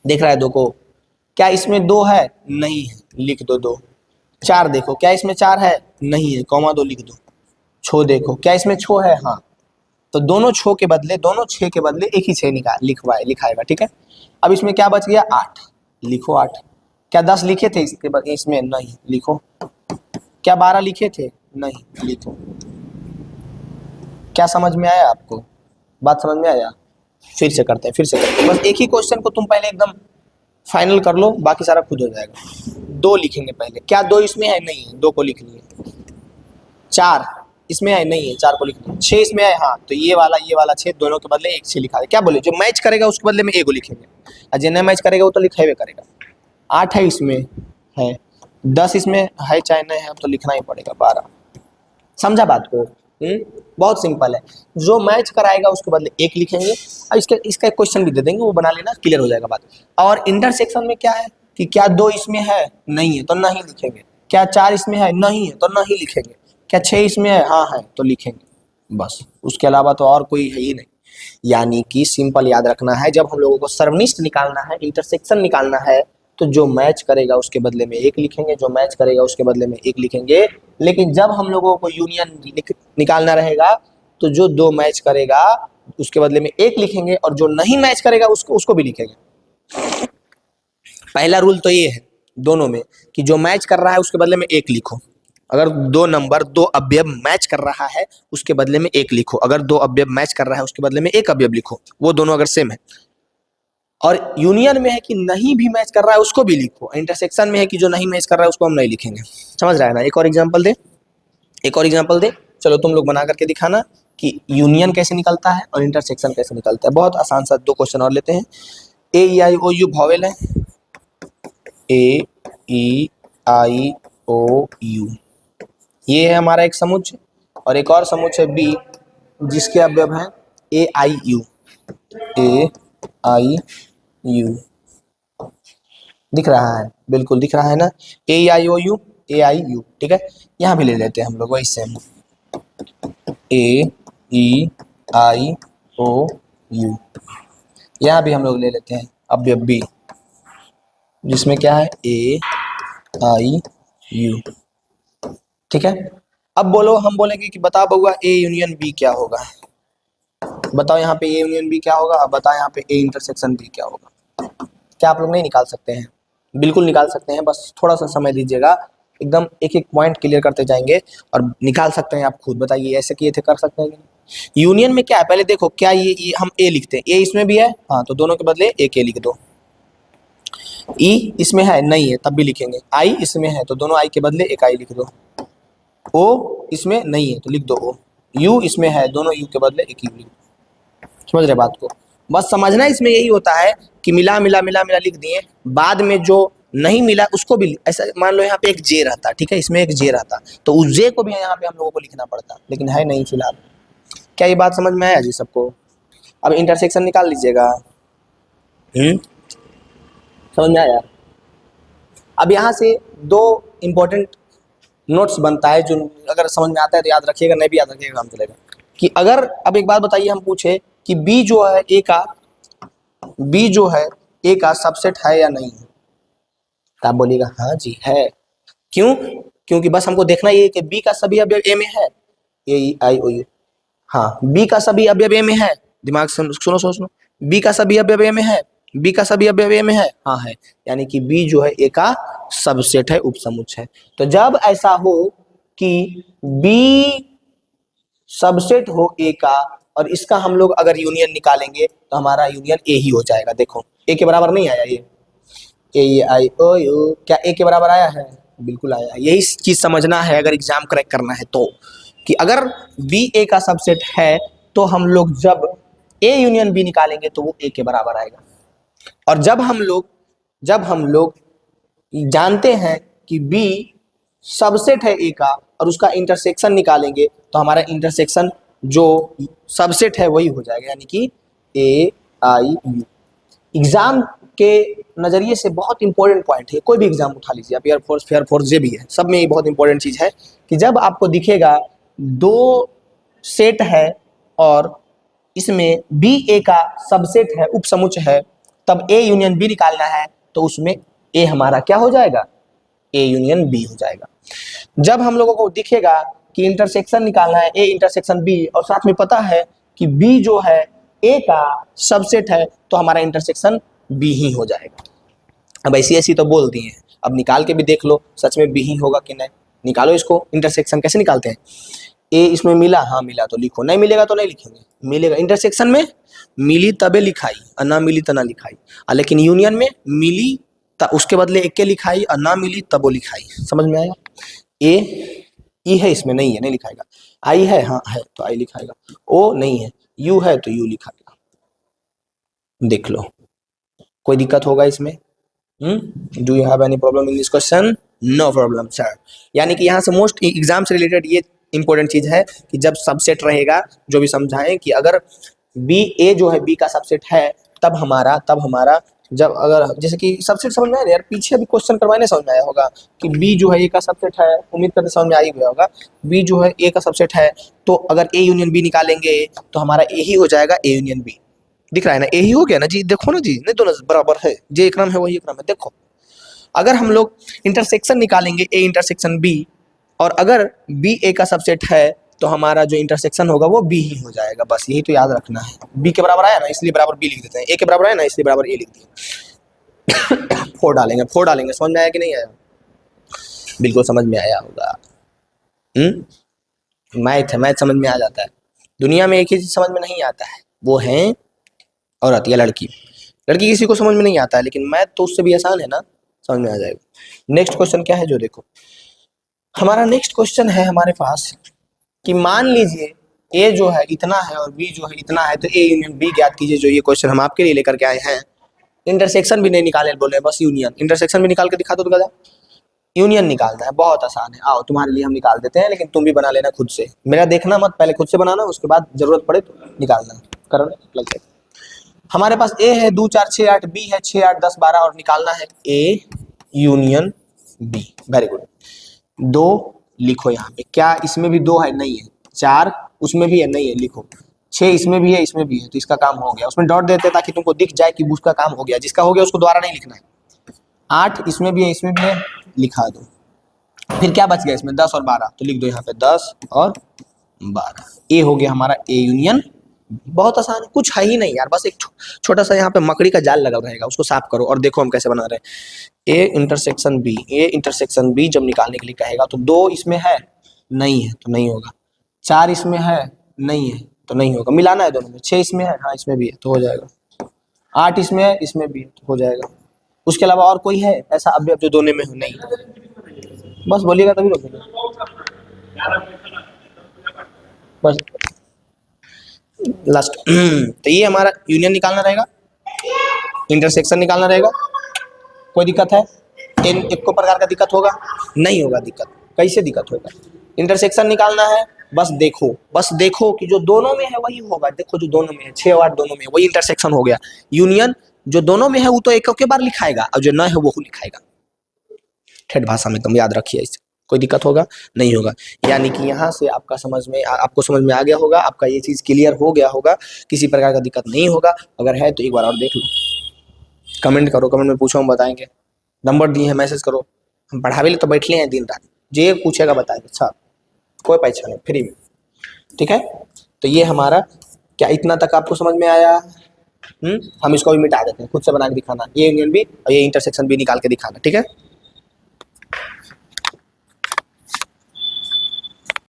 देख रहा है 2 को, क्या इसमें 2 है? नहीं है, लिख दो 2। 4 देखो, क्या इसमें 4 है? नहीं है, कॉमा 2 लिख दो। छो देखो, क्या इसमें छो है? हाँ, तो दोनों छो के बदले, दोनों 6 के बदले एक ही 6 लिखाएगा। ठीक है, अब इसमें क्या बच गया? 8, लिखो 8। क्या 10 लिखे थे इसके बाद? इसमें नहीं, लिखो। क्या 12 लिखे थे? नहीं, लिखो। क्या समझ में आया आपको? बात समझ में आया? फिर से करते हैं, बस एक ही क्वेश्चन को तुम पहले एकदम फाइनल कर लो, बाकी सारा खुद हो जाएगा। 2 लिखेंगे पहले, क्या 2 इसमें है? नहीं है, 2 को लिख लिए। 4 इसमें है? नहीं है, 4 को लिख लिए। 6 इसमें है? हाँ, तो ये वाला 6, दोनों के बदले 1 6 लिखा है। क्या बोले? जो मैच करेगा उसके बदले में 1 को लिखेंगे, और जो नहीं मैच करेगा वो तो लिखेबे करेगा। 8 है इसमें, है 10 इसमें है, चाहे नहीं है, अब तो लिखना ही पड़ेगा 12। समझा बात को? बहुत सिंपल है, जो मैच कराएगा उसके बदले 1 लिखेंगे। अब इसका एक क्वेश्चन भी दे देंगे, वो बना लेना, क्लियर हो जाएगा बात। और इंटरसेक्शन में क्या है कि क्या 2 इसमें है? नहीं है, तो नहीं लिखेंगे। क्या 4 इसमें है? नहीं है तो नहीं लिखेंगे। क्या 6 इसमें है? हाँ है तो लिखेंगे, बस। उसके अलावा तो और कोई है ही नहीं। यानी कि सिंपल याद रखना है, जब हम लोगों को सर्वनिष्ठ निकालना है, इंटरसेक्शन निकालना है, तो जो मैच करेगा उसके बदले में 1 लिखेंगे, जो मैच करेगा उसके बदले में 1 लिखेंगे। लेकिन जब हम लोगों को यूनियन निकालना रहेगा, तो जो 2 मैच करेगा उसके बदले में 1 लिखेंगे, और जो नहीं मैच करेगा उसको भी लिखेंगे। पहला रूल तो ये है दोनों में कि जो मैच कर रहा है उसके बदले में 1 लिखो। अगर 2 नंबर 2 अवयव मैच कर रहा है उसके बदले में 1 लिखो। अगर 2 अवयव मैच कर रहा है उसके बदले में 1 अवयव लिखो, वो दोनों अगर सेम है। और यूनियन में है कि नहीं भी मैच कर रहा है उसको भी लिखो। इंटरसेक्शन में है कि जो नहीं मैच कर रहा है उसको हम नहीं लिखेंगे। समझ रहा है ना? एक और एग्जाम्पल दे, एक और एग्जाम्पल दे। चलो तुम लोग बना करके दिखाना कि यूनियन कैसे निकलता है और इंटरसेक्शन कैसे निकलता है। बहुत आसान सा 2 क्वेश्चन और लेते हैं। ए ई आई ओ यू वॉवेल है, ए ई आई ओ यू, ये है हमारा एक समुच्चय। और एक और समुच्चय बी जिसके अवयव हैं ए आई यू, ए आई यू। दिख रहा है? बिल्कुल दिख रहा है ना? ए आई ओ यू, ए आई यू, ठीक है। यहाँ भी ले लेते हैं हम लोग वही same, A E I O you. यहाँ भी हम लोग ले लेते हैं अवयव बी जिसमें क्या है ए आई यू, ठीक है। अब बोलो, हम बोलेंगे कि बता बउआ ए यूनियन बी क्या होगा। बताओ यहाँ पे ए यूनियन बी क्या होगा, अब बताओ यहाँ पे ए इंटरसेक्शन बी क्या होगा। क्या आप लोग नहीं निकाल सकते हैं? बिल्कुल निकाल सकते हैं, बस थोड़ा सा समय दीजिएगा। एकदम एक एक पॉइंट क्लियर करते जाएंगे और निकाल सकते हैं। आप खुद बताइए, ऐसे किए थे कर सकते हैं? यूनियन में क्या है, पहले देखो क्या ये हम ए लिखते हैं, ए इसमें भी है, हाँ तो दोनों के बदले एक ए लिख दो। ई इसमें है, नहीं है तब भी लिखेंगे। आई इसमें है तो दोनों आई के बदले एक आई लिख दो। ओ इसमें नहीं है तो लिख दो ओ। यू इसमें है, दोनों यू के बदले एक यू लिख दो। समझ रहे बात को? बस समझना इसमें यही होता है कि मिला मिला मिला मिला लिख दिए, बाद में जो नहीं मिला उसको भी ऐसा। मान लो यहाँ पे एक जे रहता, ठीक है, इसमें एक जे रहता तो उस जे को भी यहाँ पे हम लोगों को लिखना पड़ता, लेकिन है नहीं फिलहाल। क्या ये बात समझ में आया जी सबको? अब इंटरसेक्शन निकाल लीजिएगा। समझ में आया? अब यहाँ से 2 इंपॉर्टेंट नोट्स बनता है, जो अगर समझ में आता है तो याद रखिएगा, नहीं भी याद रखिएगा काम चलेगा। कि अगर अब एक बात बताइए, हम पूछे कि बी जो है ए का सबसेट है या नहीं है, तो आप बोलिएगा हाँ जी है। क्यों? क्योंकि बस हमको देखना ये है कि बी का सभी अवयव ए में है, ए आई ओ यू। हाँ, बी का सभी अवयव ए में है। दिमाग से सुनो सुनो सुनो, बी का सभी अवयव ए में है, बी का सभी अवयव ए में है, हाँ है। यानी कि बी जो है ए का सबसेट है, उपसमुच्चय है। तो जब ऐसा हो कि बी सबसेट हो ए का और इसका हम लोग अगर यूनियन निकालेंगे तो हमारा यूनियन ए ही हो जाएगा। देखो ए के बराबर नहीं आया ये, ए आई ओ यू, क्या ए के बराबर आया है? बिल्कुल आया है। यही चीज समझना है अगर एग्जाम क्रैक करना है तो, कि अगर बी ए का सबसेट है तो हम लोग जब ए यूनियन बी निकालेंगे तो वो ए के बराबर आएगा। और जब हम लोग जानते हैं कि बी सबसेट है ए का और उसका इंटरसेक्शन निकालेंगे तो हमारा इंटरसेक्शन जो सबसेट है वही हो जाएगा, यानी कि ए आई यू। एग्जाम के नजरिए से बहुत इंपॉर्टेंट पॉइंट है, कोई भी एग्जाम उठा लीजिए आप, एयरफोर्स फेयरफोर्स जो भी है, सब में ये बहुत इंपॉर्टेंट चीज है कि जब आपको दिखेगा 2 सेट है और इसमें बी ए का सबसेट है, उपसमुच्चय है, तब ए यूनियन बी निकालना है तो उसमें ए हमारा क्या हो जाएगा? ए यूनियन बी हो जाएगा। जब हम लोगों को दिखेगा कि इंटरसेक्शन निकालना है, ए इंटरसेक्शन बी, और साथ में पता है कि बी जो है ए का सबसेट है, तो हमारा इंटरसेक्शन बी ही हो जाएगा। अब ऐसी ऐसी तो बोल दिए हैं, अब निकाल के भी देख लो सच में बी ही होगा कि नहीं। निकालो इसको, इंटरसेक्शन कैसे निकालते हैं? ए इसमें मिला, हाँ मिला तो लिखो, नहीं मिलेगा तो नहीं लिखेंगे। मिलेगा इंटरसेक्शन में, मिली तबे लिखाई और ना मिली तो ना लिखाई। लेकिन यूनियन में मिली तो उसके बदले एक के लिखाई और ना मिली तब वो लिखाई। समझ में आया? ए ई है, इसमें नहीं है, नहीं लिखाएगा। आई है, हाँ है तो आई लिखाएगा। ओ नहीं है, यू है तो यू लिखाएगा। देख लो, कोई दिक्कत होगा इसमें? Do you have any problem in this question? No problem sir. यानी कि यहाँ से मोस्ट एग्जाम से रिलेटेड ये इंपॉर्टेंट चीज है कि जब सबसेट रहेगा, जो भी समझाएं कि अगर बी ए जो है बी का सबसेट है, तब हमारा जब अगर जैसे कि सबसेट समझ में आया ना यार, पीछे भी क्वेश्चन करवाने समझ में आया होगा कि बी जो है ए का सबसेट है, उम्मीद करते समझ में आ ही गया होगा। बी जो है ए का सबसेट है, तो अगर ए यूनियन बी निकालेंगे तो हमारा ए ही हो जाएगा ए यूनियन बी। दिख रहा है ना, ए ही हो गया ना जी, देखो ना जी, नहीं दोनों बराबर है, जे एक क्रम है वही क्रम है। देखो अगर हम लोग इंटरसेक्शन निकालेंगे ए इंटरसेक्शन बी, और अगर बी ए का सबसेट है तो हमारा जो इंटरसेक्शन होगा वो बी ही हो जाएगा। बस यही तो याद रखना है। बी के बराबर आया ना इसलिए बराबर बी लिख देते हैं, ए के बराबर आया ना इसलिए बराबर ए लिख दिए। फोर डालेंगे, फोर डालेंगे। समझ में आया कि नहीं आया? बिल्कुल समझ में आया होगा। मैथ है, मैथ समझ में आ जाता है। दुनिया में एक ही चीज समझ में नहीं आता है, वो है औरत या लड़की। लड़की किसी को समझ में नहीं आता है, लेकिन मैथ तो उससे भी आसान है ना, समझ में आ जाएगा। नेक्स्ट क्वेश्चन क्या है जो देखो, हमारा नेक्स्ट क्वेश्चन है हमारे पास कि मान लीजिए ए जो है इतना है और बी जो है इतना है, तो ए यूनियन बी ज्ञात कीजिए। जो ये क्वेश्चन हम आपके लिए लेकर के आए हैं। इंटरसेक्शन भी नहीं निकाले बोले, बस यूनियन। इंटरसेक्शन भी निकाल के दिखा दो तो गधा। यूनियन निकालना है, बहुत आसान है। आओ तुम्हारे लिए हम निकाल देते हैं, लेकिन तुम भी बना लेना खुद से। मेरा देखना मत, पहले खुद से बनाना, उसके बाद जरूरत पड़े तो निकालना। करो लग जाए। हमारे पास ए है 2 4 6 8, बी है 6 8 10 12, और निकालना है A union B. Very good. दो लिखो यहाँ पे, क्या इसमें भी दो है? नहीं है। 4 उसमें भी है? नहीं है, लिखो। 6 इसमें भी है, इसमें भी है, तो इसका काम हो गया। उसमें डॉट देते ताकि तुमको दिख जाए कि उसका काम हो गया। जिसका हो गया उसको दोबारा नहीं लिखना है। 8 इसमें भी है, इसमें भी है, लिखा दो। फिर क्या बच गया इसमें? 10 और 12, तो लिख दो यहाँ पे 10 और 12। ए हो गया हमारा ए यूनियन। बहुत आसान है, कुछ है ही नहीं यार, बस एक छोटा सा यहाँ पे मकड़ी का जाल लगा रहेगा, उसको साफ करो। और देखो हम कैसे बना रहे हैं। A intersection B, A intersection B जब निकालने के लिए कहेगा तो 2 इसमें है? नहीं है, तो नहीं होगा। 4 इसमें है? नहीं है, तो नहीं होगा। मिलाना है दोनों में। 6 इसमें है? हाँ इसमें भी है, तो हो जाएगा। 8 इसमें है? इसमें भी है, तो हो जाएगा। उसके अलावा और कोई है ऐसा अवयव जो दोनों में हो? नहीं। बस बोलिएगा तभी रोकेंगे। बस लास्ट। तो ये हमारा यूनियन निकालना रहेगा, इंटरसेक्शन निकालना रहेगा। कोई दिक्कत है? इन एक को प्रकार का दिक्कत होगा? नहीं होगा दिक्कत। कैसे दिक्कत होगा? इंटरसेक्शन निकालना है, बस देखो कि जो दोनों में है वही होगा। देखो जो दोनों में है 6 और 8 दोनों में है, वही इंटरसेक्शन हो गया। यूनियन जो दोनों में है वो तो एक के बार लिखाएगा, और जो न है वो लिखाएगा। ठेठ भाषा में तुम याद रखिए इसे। कोई दिक्कत होगा? नहीं होगा। यानी कि यहाँ से आपको समझ में आ गया होगा, आपका ये चीज़ क्लियर हो गया होगा, किसी प्रकार का दिक्कत नहीं होगा। अगर है तो एक बार और देख लो, कमेंट करो, कमेंट में पूछो, हम बताएंगे। नंबर दिए हैं, मैसेज करो, हम पढ़ावे ले तो बैठले हैं दिन रात। जे पूछेगा बताएंगे। अच्छा, कोई पैसा नहीं, फ्री में। ठीक है, तो ये हमारा क्या इतना तक आपको समझ में आया? हम इसको भी मिटा देते हैं, खुद से बना के दिखाना। ये यूनियन भी और ये इंटरसेक्शन भी निकाल के दिखाना। ठीक है।